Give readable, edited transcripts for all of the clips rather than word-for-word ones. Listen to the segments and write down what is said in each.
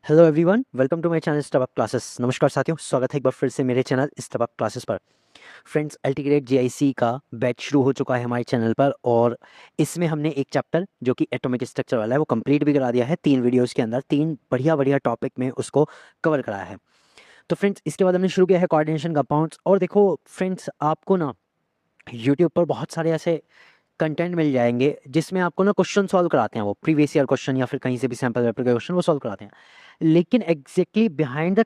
Hello everyone, welcome to my channel Stub Classes. नमस्कार साथियों, स्वागत है एक बार फिर से मेरे चैनल स्टब क्लासेस पर। फ्रेंड्स, अल्टीग्रेड जेआईसी का बैच शुरू हो चुका है हमारे चैनल पर और इसमें हमने एक चैप्टर जो कि एटॉमिक स्ट्रक्चर वाला है वो कंप्लीट भी करा दिया है। 3 वीडियोस के अंदर 3 बढ़िया बढ़िया टॉपिक में उसको कवर कराया है। तो फ्रेंड्स, इसके बाद हमने शुरू किया है कोऑर्डिनेशन कंपाउंड्स। और देखो फ्रेंड्स, आपको ना यूट्यूब पर बहुत सारे ऐसे कंटेंट मिल जाएंगे जिसमें आपको ना क्वेश्चन सॉल्व कराते हैं, वो प्रीवियस ईयर क्वेश्चन या फिर कहीं से भी सैम्पल पेपर के क्वेश्चन वो सॉल्व कराते हैं, लेकिन एग्जैक्टली बिहाइंड द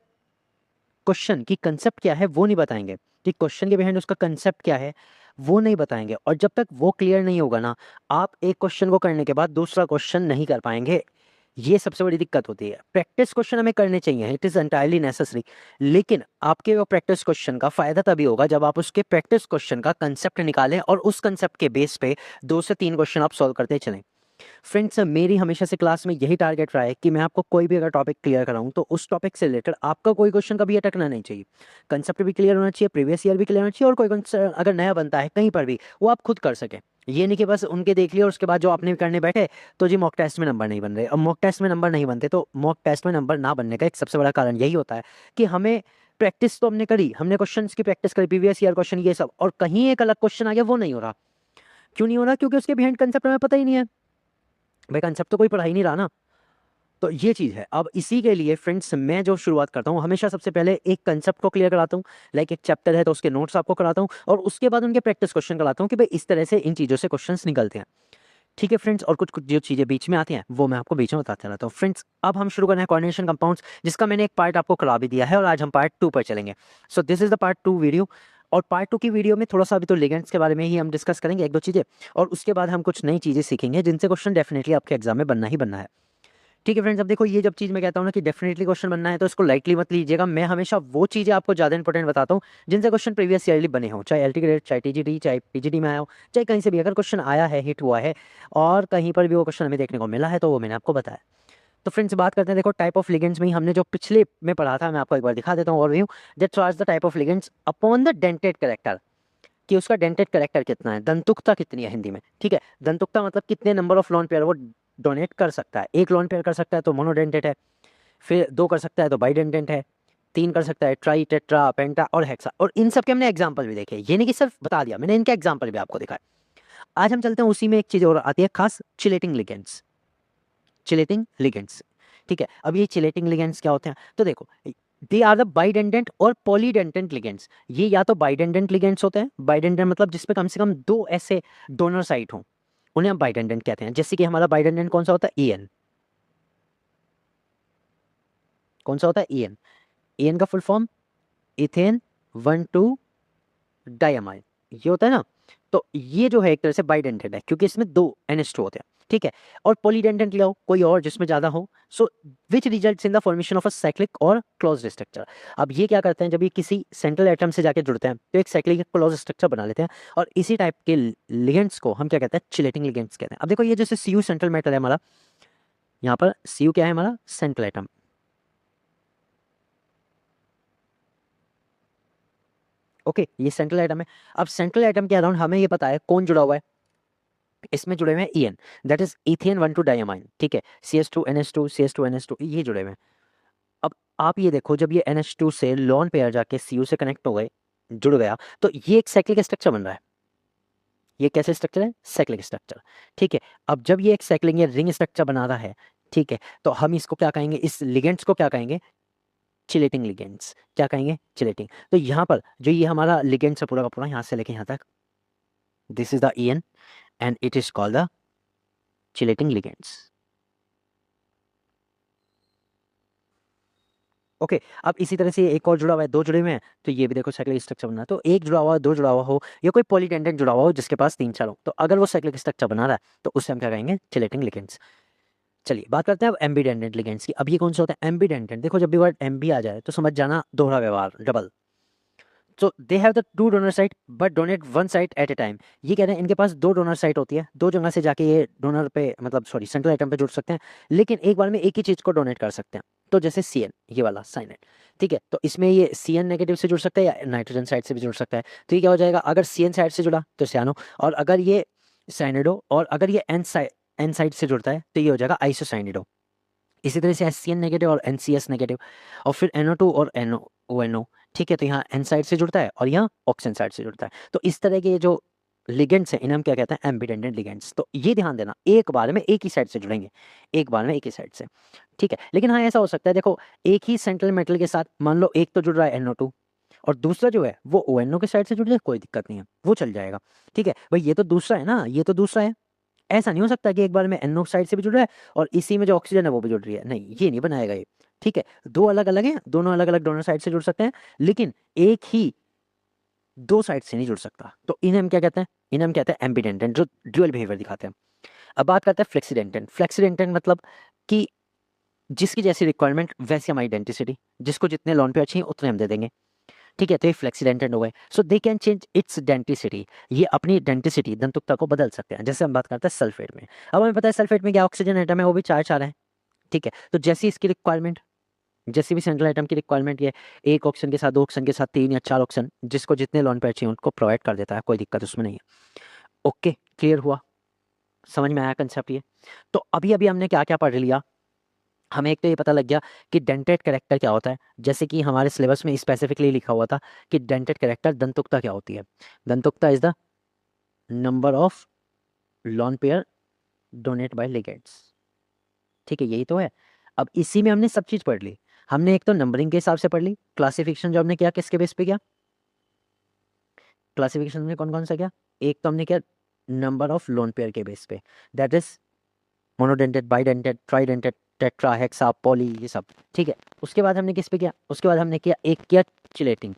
क्वेश्चन की कंसेप्ट क्या है वो नहीं बताएंगे। कि क्वेश्चन के बिहाइंड उसका कंसेप्ट क्या है वो नहीं बताएंगे। और जब तक वो क्लियर नहीं होगा ना, आप एक क्वेश्चन को करने के बाद दूसरा क्वेश्चन नहीं कर पाएंगे। ये सबसे बड़ी दिक्कत होती है। प्रैक्टिस क्वेश्चन हमें करने चाहिए, इट इज़ एंटायरली नेसेसरी, लेकिन आपके वो प्रैक्टिस क्वेश्चन का फायदा तभी होगा जब आप उसके प्रैक्टिस क्वेश्चन का कंसेप्ट निकालें और उस कंसेप्ट के बेस पे 2 से 3 क्वेश्चन आप सॉल्व करते चलें। फ्रेंड्स, मेरी हमेशा से क्लास में यही टारगेट रहा है कि मैं आपको कोई भी अगर टॉपिक क्लियर कराऊं तो उस टॉपिक से रिलेटेड आपका कोई क्वेश्चन कभी अटकना नहीं चाहिए। कंसेप्ट भी क्लियर होना चाहिए, प्रीवियस ईयर भी क्लियर होना चाहिए, और कोई concept अगर नया बनता है कहीं पर भी वो आप खुद कर सकें। ये नहीं कि बस उनके देख लिया और उसके बाद जो आपने करने बैठे तो जी मॉक टेस्ट में नंबर नहीं बन रहे। अब मॉक टेस्ट में नंबर नहीं बनते तो मॉक टेस्ट में नंबर ना बनने का एक सबसे बड़ा कारण यही होता है कि हमें प्रैक्टिस तो हमने करी, हमने क्वेश्चंस की प्रैक्टिस करी, प्रीवियस ईयर क्वेश्चन ये सब, और कहीं एक अलग क्वेश्चन आ गया वो नहीं हो रहा। क्यों नहीं हो रहा? क्योंकि उसके बिहाइंड कंसेप्ट हमें पता ही नहीं है। भाई कंसेप्ट तो कोई पढ़ा ही नहीं रहा ना। तो ये चीज़ है। अब इसी के लिए फ्रेंड्स, मैं जो शुरुआत करता हूँ हमेशा सबसे पहले एक कंसेप्ट को क्लियर कराता हूँ। लाइक एक चैप्टर है तो उसके नोट्स आपको कराता हूँ और उसके बाद उनके प्रैक्टिस क्वेश्चन कराता हूँ कि भाई इस तरह से इन चीज़ों से क्वेश्चंस निकलते हैं। ठीक है फ्रेंड्स, और कुछ कुछ जो चीज़ें बीच में आती हैं वो मैं आपको बीच में बताता रहता हूँ। फ्रेंड्स, अब हम शुरू करना है कोऑर्डिनेशन कंपाउंड्स, जिसका मैंने एक पार्ट आपको करा भी दिया है और आज हम पार्ट 2 पर चलेंगे। सो this is the part 2 video. और पार्ट 2 की वीडियो में थोड़ा सा अभी तो लिगेंड्स के बारे में ही हम डिस्कस करेंगे, एक दो चीज़ें, और उसके बाद हम कुछ नई चीज़ें सीखेंगे जिनसे क्वेश्चन डेफिनेटली आपके एग्जाम में बनना ही बनना है। ठीक है फ्रेंड्स, अब देखो ये जब चीज़ मैं कहता हूँ ना कि डेफिनेटली क्वेश्चन बनना है तो इसको लाइटली मत लीजिएगा। मैं हमेशा वो चीज़ें आपको ज़्यादा इंपॉर्टेंट बताता हूँ जिनसे क्वेश्चन प्रीवियस ईयरली बने हो, चाहे एलटी ग्रेड, चाहे टीजीटी, चाहे पीजीटी में आया हो, चाहे कहीं से भी अगर क्वेश्चन आया है, हिट हुआ है और कहीं पर भी वो क्वेश्चन हमें देखने को मिला है तो वो मैंने आपको बताया। तो फ्रेंड्स, बात करते हैं, देखो टाइप ऑफ लिगेंड्स में ही हमने जो पिछले में पढ़ा था, मैं आपको एक बार दिखा देता हूँ overview. That's was the type of ligands upon the dentate character, कि उसका डेंटेड कैरेक्टर कितना है, दंतुकता कितनी है हिंदी में। ठीक है, दंतुकता मतलब कितने नंबर ऑफ लोन पेयर वो डोनेट कर सकता है। एक लोन पेयर कर सकता है तो मोनोडेंटेड है, फिर 2 कर सकता है तो बाइडेंटेंट है, 3 कर सकता है ट्राई, टेट्रा, पेंटा और हेक्सा। और इन सब के हमने एग्जांपल भी देखे, ये नहीं कि सिर्फ बता दिया, मैंने इनके एग्जांपल भी आपको दिखाए। आज हम चलते हैं उसी में एक चीज़ और आती है खास, चिलेटिंग लिगेंड्स। चिलेटिंग लिगेंड्स, ठीक है। अब ये चिलेटिंग लिगेंड्स क्या होते हैं? तो देखो, दे आर द बाइडेंडेंट और पॉलीडेंटेंट लिगेंड्स। ये या तो बाइडेंडेंट लिगेंड्स होते हैं, बाइडेंडेंट मतलब जिसपे कम से कम 2 ऐसे डोनर साइट हों, उन्हें हम बाइडेंडेंट कहते हैं। जैसे कि हमारा बाइडेंडेंट कौन सा होता है? EN। कौन सा होता है? EN। EN का फुल फॉर्म इथेन 1,2 डायमाइन, ये होता है ना। तो ये जो है एक तरह से बाइडेंटेड है क्योंकि इसमें 2 NH2 होते हैं, ठीक है। और पॉलीडेंटेंट ले आओ कोई और जिसमें ज्यादा हो, so which results in the formation of a cyclic और क्लोज्ड स्ट्रक्चर। अब ये क्या करते हैं, जब ये किसी सेंट्रल एटम से जाके जुड़ते हैं तो एक साइक्लिक क्लोज स्ट्रक्चर बना लेते हैं, और इसी टाइप के लिगेंड्स को हम क्या कहते हैं? चिलेटिंग लिगेंड्स कहते हैं। अब देखो, ये जैसे Cu सेंट्रल मेटल है हमारा, यहाँ पर Cu क्या है हमारा? Central atom. ओके, ये सेंट्रल एटम है। अब सेंट्रल एटम के अराउंड हमें ये पता है कौन जुड़ा हुआ है, इसमें जुड़े हुए हैं EN, that is ethane 1,2 diamine, ठीक है। CH2NH2 CH2NH2 ये जुड़े हुए हैं। अब आप ये देखो, जब ये NH2 से लोन पेयर जाके Cu से कनेक्ट हो गए, जुड़ गया, तो ये एक साइक्लिक स्ट्रक्चर बन रहा है। ये कैसे स्ट्रक्चर है? साइक्लिक स्ट्रक्चर, ठीक है। अब जब ये एक साइक्लिक या रिंग स्ट्रक्चर बना रहा है, ठीक है, तो हम इसको क्या कहेंगे? इस लिगेंड्स को क्या कहेंगे? Chelating ligands. क्या कहेंगे? चिलेटिंग। तो यहाँ पर जो ये हमारा लिगेंड्स है पूरा का पूरा, यहाँ से लेके यहाँ तक, this is the EN and it is called the chelating ligands. Okay, अब इसी तरह से एक और जुड़ा हुआ है, 2 जुड़े हुए हैं, तो ये भी देखो साइक्लिक स्ट्रक्चर बना है। तो एक जुड़ा हुआ, 2 जुड़ा हुआ हो, या कोई पॉलीडेंडेंट जुड़ा हुआ हो जिसके पास 3-4 हो, तो अगर वो साइक्लिक स्ट्रक्चर बना रहा है तो उससे हम क्या कहेंगे? Chelating ligands. चलिए बात करते हैं अब एम्बीडेंडेंट लिगेंड्स की। अब ये कौन सा होता है? एम्बीडेंडेंट। देखो, जब भी वर्ड एम्बी आ जाए तो समझ जाना दोहरा व्यवहार, double. So they have the 2 donor site but donate 1 site at a time. ये कह रहे हैं इनके पास 2 डोनर साइट होती है, 2 जगह से जाके ये डोनर पे, मतलब सॉरी, सेंट्रल एटम पे जुड़ सकते हैं, लेकिन एक बार में एक ही चीज को डोनेट कर सकते हैं। तो जैसे CN, ये वाला साइनाइड, ठीक है, तो इसमें ये CN नेगेटिव से जुड़ सकता है या नाइट्रोजन साइड से भी जुड़ सकता है। तो ये क्या हो जाएगा? अगर CN साइड से जुड़ा तो सियानो, और अगर ये साइनिडो, और अगर ये N साइड से जुड़ता है तो ये हो जाएगा आइसोसाइनिडो। इसी तरह से HCN नेगेटिव और NCS नेगेटिव, और फिर NO2 और NONO, ठीक है। तो यहाँ N साइड से जुड़ता है और यहाँ ऑक्सीजन साइड से जुड़ता है। तो इस तरह के जो लिगेंड्स हैं इन्हें हम क्या कहते हैं, एम्बिडेंटेड लिगेंड्स। तो ये ध्यान देना, एक बार में एक ही साइड से जुड़ेंगे, एक बार में एक ही साइड से, ठीक है। लेकिन हाँ ऐसा हो सकता है, देखो एक ही सेंट्रल मेटल के साथ मान लो एक तो जुड़ रहा है NO2 और दूसरा जो है वो ONO के साइड से जुड़ जाए, कोई दिक्कत नहीं है, वो चल जाएगा, ठीक है भाई। ये तो दूसरा है ना, ये तो दूसरा है। ऐसा नहीं हो सकता कि एक बार में NO साइड से भी जुड़ रहा है और इसी में जो ऑक्सीजन है वो भी जुड़ रही है, नहीं, ये नहीं बनाएगा ये, ठीक है। दो अलग अलग हैं, दोनों अलग अलग डोनर साइड से जुड़ सकते हैं, लेकिन एक ही दो साइड से नहीं जुड़ सकता। तो इन्हें हम क्या कहते हैं, इन्हें हम कहते हैं एम्बिडेंटेंट, जो ड्यूअल बिहेवियर दिखाते हैं। अब बात करते हैं फ्लेक्सीडेंटेंट। फ्लेक्सीडेंटेंट मतलब कि जिसकी जैसी रिक्वायरमेंट वैसी हमारी डेंटिसिटी, जिसको जितने लॉन पेयर चाहिए उतने हम दे देंगे, ठीक है। तो ये फ्लेक्सीडेंटेंट हो गए। So they can change its denticity, ये अपनी डेंटिसिटी दंतुकता को बदल सकते हैं। जैसे हम बात करते हैं सल्फेट में, अब हमें पता है सल्फेट में क्या ऑक्सीजन एटम है, वो भी 4 है, ठीक है। तो जैसी इसकी रिक्वायरमेंट, जैसे भी सेंट्रल आइटम की रिक्वायरमेंट, ये एक ऑक्सीजन के साथ, दो ऑक्सीजन के साथ, 3 या 4 ऑक्सीजन, जिसको जितने लॉन पेयर चाहिए उनको प्रोवाइड कर देता है, कोई दिक्कत उसमें नहीं है। ओके, क्लियर हुआ, समझ में आया कंसेप्ट ये। तो अभी अभी हमने क्या क्या पढ़ लिया, हमें एक तो ये पता लग गया कि डेंटेड कैरेक्टर क्या होता है, जैसे कि हमारे सिलेबस में स्पेसिफिकली लिखा हुआ था कि डेंटेड कैरेक्टर दंतुकता क्या होती है। दंतुकता is the number of lone pair donate by ligands, ठीक है, यही तो है। अब इसी में हमने सब चीज पढ़ ली। हमने एक तो नंबरिंग के हिसाब से पढ़ ली, क्लासिफिकेशन जो हमने किया किसके बेस पे किया, क्लासिफिकेशन में कौन कौन सा किया, एक तो हमने किया नंबर ऑफ लोन पेयर के बेस पे, that is monodentate, bidentate, ट्राइडेंटेड, tetra, hexa, poly, ये सब, ठीक है। उसके बाद हमने किस पे किया, उसके बाद हमने किया एक किया चिलेटिंग,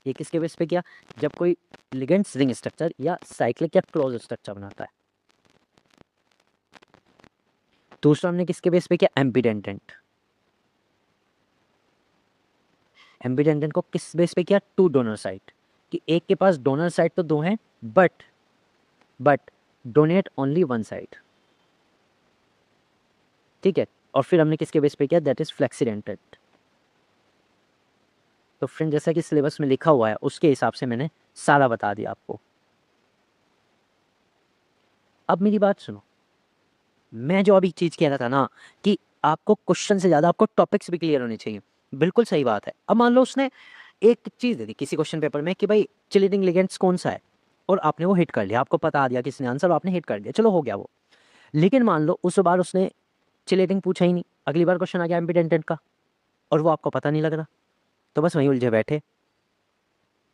ये किसके बेस पे किया, जब कोई लिगेंड्स रिंग स्ट्रक्चर या साइक्लिक या क्लोज स्ट्रक्चर बनाता है। दूसरा हमने किसके बेस पे किया, एम्बिडेंटेंट। एम्बिडेंटेंट को किस बेस पे किया, टू डोनर साइट, कि एक के पास डोनर साइट तो दो हैं, but donate only one side, ठीक है। और फिर हमने किसके बेस पे किया, दैट इज फ्लेक्सीडेंटेड। तो फ्रेंड जैसा कि सिलेबस में लिखा हुआ है उसके हिसाब से मैंने सारा बता दिया आपको। अब मेरी बात सुनो, मैं जो अभी चीज कह रहा था ना कि आपको क्वेश्चन से ज्यादा आपको टॉपिक्स भी क्लियर होने चाहिए, बिल्कुल सही बात है। अब मान लो उसने एक चीज दे दी किसी क्वेश्चन पेपर में कि भाई चिलेटिंग लिगेंड्स कौन सा है, और आपने वो हिट कर लिया, आपको पता आ गया किसने आंसर, आपने हिट कर दिया, चलो हो गया वो। लेकिन मान लो उस बार उसने चिलेटिंग पूछा ही नहीं, अगली बार क्वेश्चन आ गया एम्बिडेंटेंट का और वो आपको पता नहीं लग रहा, तो बस वहीं उलझे बैठे।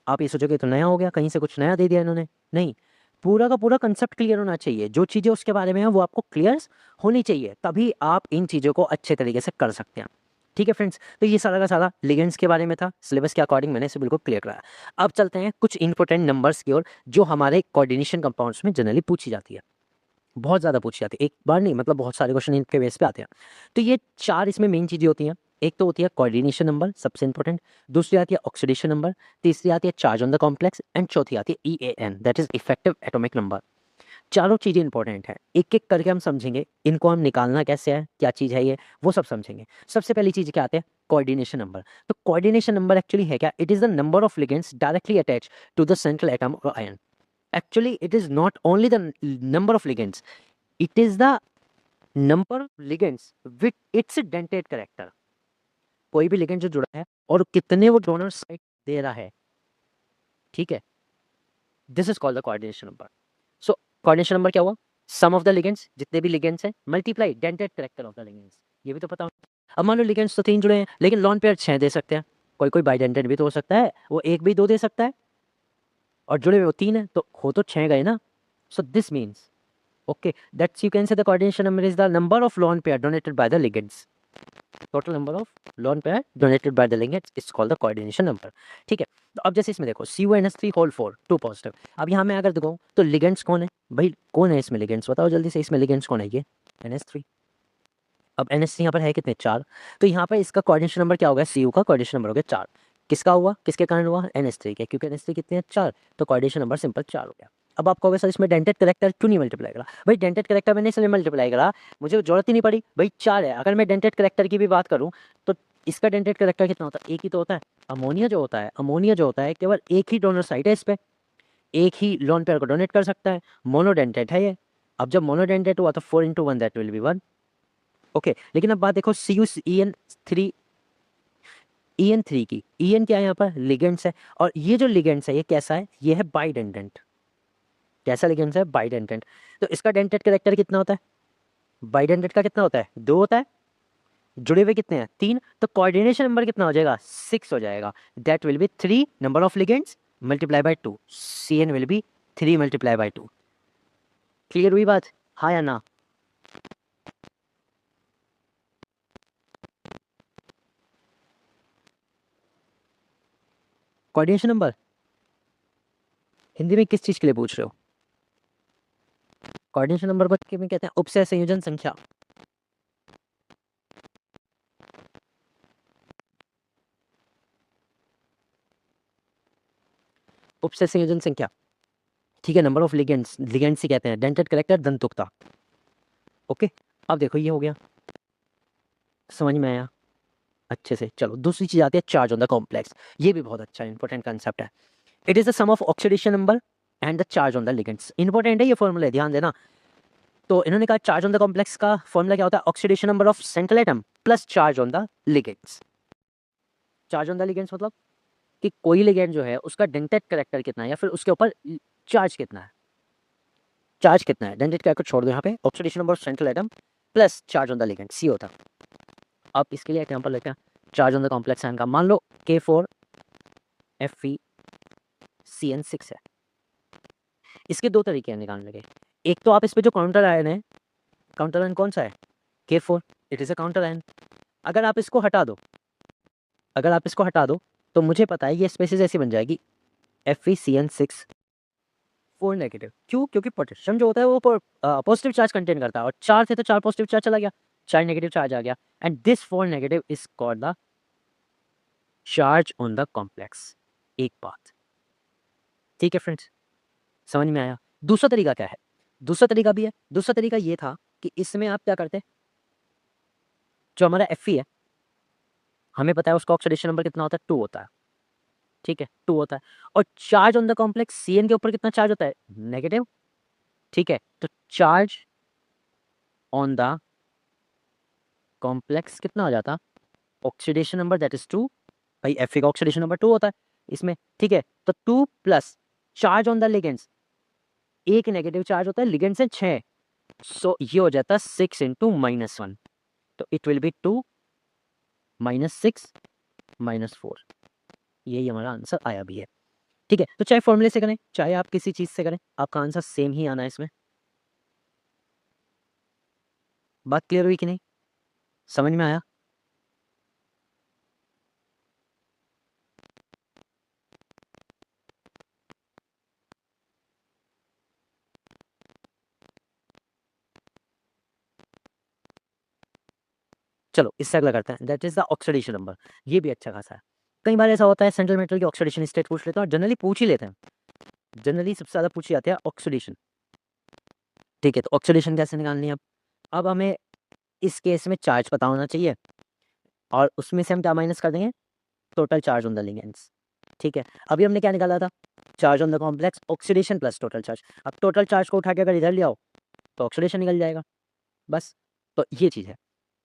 आप ये सोचोगे तो नया हो गया, कहीं से कुछ नया दे दिया इन्होंने, नहीं, पूरा का पूरा कंसेप्ट क्लियर होना चाहिए, जो चीज़ें उसके बारे में है वो आपको क्लियर होनी चाहिए, तभी आप इन चीज़ों को अच्छे तरीके से कर सकते हैं, ठीक है फ्रेंड्स। तो ये सारा का सारा लिगेंड्स के बारे में था, सिलेबस के अकॉर्डिंग मैंने इसे बिल्कुल क्लियर कराया। अब चलते हैं कुछ इंपॉर्टेंट नंबर्स की ओर जो हमारे कोऑर्डिनेशन कंपाउंड्स में जनरली पूछी जाती है, बहुत ज़्यादा पूछी जाती है, एक बार नहीं, मतलब बहुत सारे क्वेश्चन इनके बेस पे आते हैं। तो ये 4 इसमें मेन चीज़ें होती हैं। एक तो होती है कोऑर्डिनेशन नंबर, सबसे इंपॉर्टेंट, दूसरी आती है ऑक्सीडेशन नंबर, तीसरी आती है charge on the complex, and चौथी आती है EAN, that is effective atomic number. चारों चीज़ें इंपॉर्टेंट हैं, एक एक करके हम समझेंगे, इनको हम निकालना कैसे है, क्या चीज़ है ये, वो सब समझेंगे। सबसे पहली चीज़ क्या आते हैं, कोऑर्डिनेशन नंबर। तो कोऑर्डिनेशन नंबर एक्चुअली है क्या, it is the number of ligands directly attach to the central atom और ion. Actually, it is not only the number of ligands, it is the number of ligands with its dentate character। कोई भी ligand जो जुड़ा है और कितने वो donor site दे रहा है, ठीक है, this is called the coordination number. So coordination number क्या हुआ, सम ऑफ द लिगेंड्स, जितने भी लिगेंड्स हैं, multiply dentate character of the ligands, ये भी तो पता होगा। अब मान लो लिगेंड्स तो 3 जुड़े हैं लेकिन लॉन पेयर 6 दे सकते हैं, कोई कोई बाइडेंटेट भी तो हो सकता है, वो एक भी 2 दे सकता है, और जुड़े हुए वो 3 है, तो हो तो 6 गए ना। So this means, okay, that's you can say the coordination number is the number of lone pair donated by the ligands, total number of lone pair donated by the ligands is called the coordination number, ठीक है। तो अब जैसे इसमें देखो CuNH3 whole 4 2 positive, अब यहाँ मैं अगर देखूँ तो लिगेंड्स कौन है भाई, कौन है इसमें लिगेंड्स, बताओ जल्दी से, इसमें लिगेंड्स कौन है, ये NH3। अब NH3 यहाँ पर है कितने, 4, तो यहाँ पर इसका कोऑर्डिनेशन नंबर क्या होगा, Cu का कोऑर्डिनेशन नंबर हो गया 4। किसका हुआ, किसके कारण हुआ, NH3 के, क्योंकि NH3 कितने हैं, 4, तो कोऑर्डिनेशन नंबर सिंपल 4 हो गया। अब आप कहोगे सर इसमें डेंटेड करेक्टर क्यों नहीं मल्टीप्लाई करा, भाई डेंटेड करेक्टर मैंने इसलिए मल्टीप्लाई करा, मुझे जरूरत ही नहीं पड़ी, भाई 4 है। अगर मैं डेंटेड करेक्टर की भी बात करूँ तो इसका डेंटेड करेक्टर कितना होता है, एक ही तो होता है। अमोनिया जो होता है, अमोनिया जो होता है केवल एक ही डोनर साइट है, इस पर एक ही लोन पेयर को डोनेट कर सकता है, मोनोडेंटेड है ये। अब जब मोनोडेंटेड हुआ तो 4 × 1 दैट विल बी 1, ओके, लेकिन अब बात देखो EN3 की। EN क्या है यहाँ पर? लिगेंड्स है। और ये जो लिगेंड्स है ये कैसा है? ये है बाइडेंटेंट। कैसा लिगेंड्स है? बाइडेंटेंट। तो इसका डेंटेट करेक्टर कितना होता है? बाइडेंटेट का कितना होता है? 2 होता है। जुड़े हुए कितने हैं? 3। तो कोऑर्डिनेशन नंबर कितना हो जाएगा? 6 हो जाएगा। That will B 3 number of ligands multiply by 2। CN will be 3 multiply by 2। Clear हुई बात? हाँ या ना? कोऑर्डिनेशन नंबर हिंदी में किस चीज के लिए पूछ रहे हो? कोऑर्डिनेशन नंबर को में कहते हैं उपसय संयोजन संख्या। उपसय संयोजन संख्या, ठीक है। नंबर ऑफ लिगेंड्स, लिगेंड्स ही कहते हैं। Dentate character दंतुक्ता। ओके, अब देखो ये हो गया, समझ में आया अच्छे से। चलो दूसरी चीज आती है चार्ज ऑन द कॉम्प्लेक्स। ये भी बहुत अच्छा इंपॉर्टेंट कंसेप्ट है। It is the sum of oxidation number and the charge on the ligands. Important है ये फॉर्मूला, ध्यान देना। तो इन्होंने कहा चार्ज ऑन द कॉम्प्लेक्स का फॉर्मूला क्या होता है? Oxidation number of central atom plus charge on the ligands. Charge on the ligands मतलब कि कोई लिगेंड जो है उसका डेंटेट करेक्टर कितना है या फिर उसके ऊपर चार्ज कितना है। चार्ज कितना है, डेंटेट करेक्टर छोड़ दो यहाँ पे। Oxidation number of central atom plus charge on the ligand, सी होता। अब इसके लिए एग्जांपल लेते हैं। Charge on the complex ion का मान लो K4FeCN6 है। इसके दो तरीके हैं निकालने के। एक तो आप इस पे जो काउंटर आयन है, काउंटर आयन कौन सा है? K4, it is a counter ion. अगर आप इसको हटा दो, अगर आप इसको हटा दो तो मुझे पता है ये स्पेसिस ऐसी बन जाएगी FeCN6 4 नेगेटिव। क्यों? क्योंकि पोटेशियम जो होता है वो पॉजिटिव चार्ज कंटेन करता है, और 4 थे तो 4 पॉजिटिव चार्ज चला गया, 4 नेगेटिव चार्ज आ गया। And this 4 negative is called the charge on the complex. एक बात, ठीक है फ्रेंड्स, समझ में आया? दूसरा तरीका क्या है? दूसरा तरीका भी है। दूसरा तरीका ये था कि इसमें आप क्या करते, जो हमारा Fe है, हमें पता है उसका ऑक्सीडेशन नंबर कितना होता है? 2 होता है, ठीक है, 2 होता है। और charge on the complex Cn के ऊपर कितना चार्ज होता है? नेगेटिव, ठीक है। तो चार्ज ऑन द कॉम्प्लेक्स कितना हो जाता? Oxidation number that is 2। भाई Fe का ऑक्सीडेशन नंबर 2 होता है इसमें, ठीक है। तो 2 plus charge on the ligands, एक नेगेटिव चार्ज होता है, लिगेंड्स है 6, सो ये हो जाता है 6 इंटू -1। तो इट विल बी 2 -6 -4। यही हमारा आंसर आया भी है, ठीक है। तो चाहे फॉर्मूले से करें चाहे आप किसी चीज से करें, आपका आंसर सेम ही आना है इसमें। बात क्लियर हुई कि नहीं? समझ में आया? चलो इससे अगला करते हैं, that is the oxidation number. ये भी अच्छा खासा है। कई बार ऐसा होता है सेंट्रल मेटल की ऑक्सीडेशन स्टेट पूछ लेते हैं, और जनरली पूछ ही लेते हैं। जनरली सबसे ज़्यादा पूछी जाती है ऑक्सीडेशन, ठीक है। तो ऑक्सीडेशन कैसे निकालनी है? अब हमें इस केस में चार्ज पता होना चाहिए, और उसमें से हम क्या माइनस कर देंगे? Total charge on the ligands, ठीक है। अभी हमने क्या निकाला था? Charge on the complex, oxidation plus total charge. अब टोटल चार्ज को उठा के अगर इधर ले आओ तो ऑक्सीडेशन निकल जाएगा, बस। तो ये चीज़ है।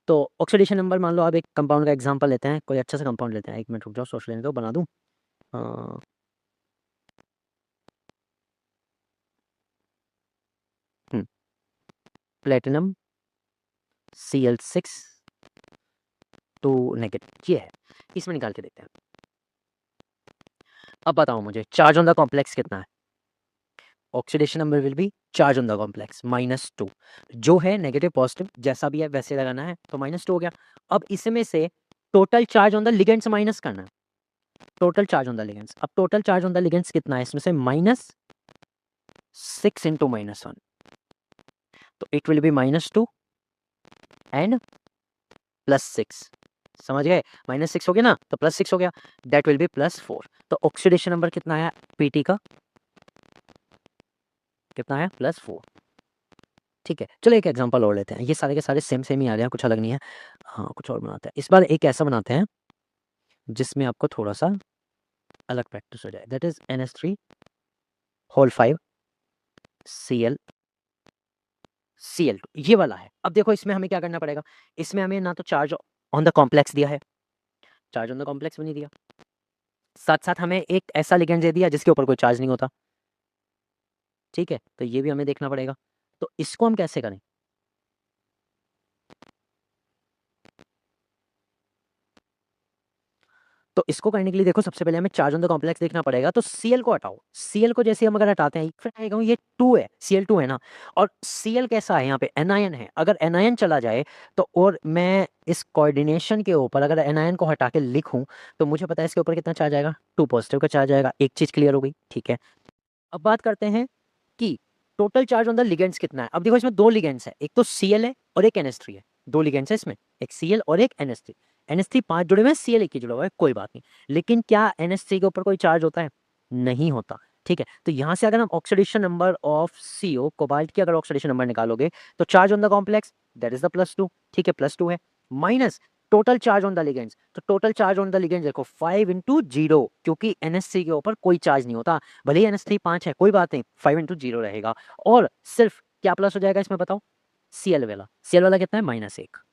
तो ऑक्सीडेशन नंबर, मान लो आप एक कंपाउंड का एग्जांपल लेते हैं, कोई अच्छा सा कंपाउंड लेते हैं। एक मिनट रुक जाओ, सोच लेने दो, बना दूं। प्लेटिनम Cl6 2 नेगेटिव, ये है। इसमें निकाल के देखते हैं। अब बताओ मुझे चार्ज ऑन द कॉम्प्लेक्स कितना है? Oxidation number will be charge on the complex -2। जो है नेगेटिव पॉजिटिव जैसा भी है वैसे लगाना है, तो -2 हो गया। अब इसमें से total charge on the ligands minus करना है। Total charge on the ligands, अब total charge on the ligands कितना है इसमें से? -6 इंटू -1। तो इट विल बी -2 एंड +6। समझ गए? -6 हो गया ना, तो +6 हो गया, दैट विल बी +4। तो ऑक्सीडेशन नंबर कितना आया Pt का? कितना आया? +4, ठीक है। चलो एक एग्जांपल और लेते हैं। ये सारे के सारे सेम सेम ही आ रहे हैं, कुछ अलग नहीं है। हाँ, कुछ और बनाते हैं इस बार। एक ऐसा बनाते हैं जिसमें आपको थोड़ा सा अलग प्रैक्टिस हो जाए। That is NH3 whole 5 Cl Cl2 ये वाला है। अब देखो इसमें हमें क्या करना पड़ेगा, इसमें हमें ना तो चार्ज ऑन द कॉम्प्लेक्स दिया है, चार्ज ऑन द कॉम्प्लेक्स भी नहीं दिया, साथ-साथ हमें एक ऐसा लिगेंड दे दिया जिसके ऊपर कोई चार्ज नहीं होता, ठीक है? तो ये भी हमें देखना पड़ेगा। तो इसको हम कैसे करें? तो इसको करने के लिए देखो सबसे पहले हमें चार्ज ऑन द कॉम्प्लेक्स देखना पड़ेगा, तो Cl को हटाओ। Cl को जैसे हम अगर हटाते हैं, फिर मैं कहूँ ये 2 है, Cl2 है ना, और Cl कैसा है यहाँ पे एनायन है। अगर एनायन चला जाए तो, और मैं इस कोऑर्डिनेशन के ऊपर अगर एनायन को हटा के लिखूँ, तो मुझे पता है इसके ऊपर कितना चार्ज आएगा, 2 पॉजिटिव का चार्ज आएगा। एक चीज़ क्लियर हो गई, ठीक है। अब बात करते हैं कि total charge on the ligands कितना है। अब देखो इसमें 2 लिगेंड्स है, एक तो Cl है और एक NH3 है। 2 लिगेंड्स है इसमें, एक Cl और एक NH3। NH3 5 जुड़े हुए हैं, Cl 1 ही जुड़ा हुआ है, कोई बात नहीं। लेकिन क्या NH3 के ऊपर कोई चार्ज होता है? नहीं होता, ठीक है। तो यहाँ से अगर हम oxidation number of CO cobalt की अगर ऑक्सीडेशन नंबर निकालोगे, तो charge on the complex that is the +2, ठीक है, +2 है, minus total charge on the ligands. तो total charge on the ligands देखो 5 × 0, क्योंकि NH3 के ऊपर कोई चार्ज नहीं होता। भले ही NH3 5 है, कोई बात नहीं, 5 × 0 रहेगा। और सिर्फ क्या प्लस हो जाएगा इसमें बताओ? Cl वाला कितना है? -1।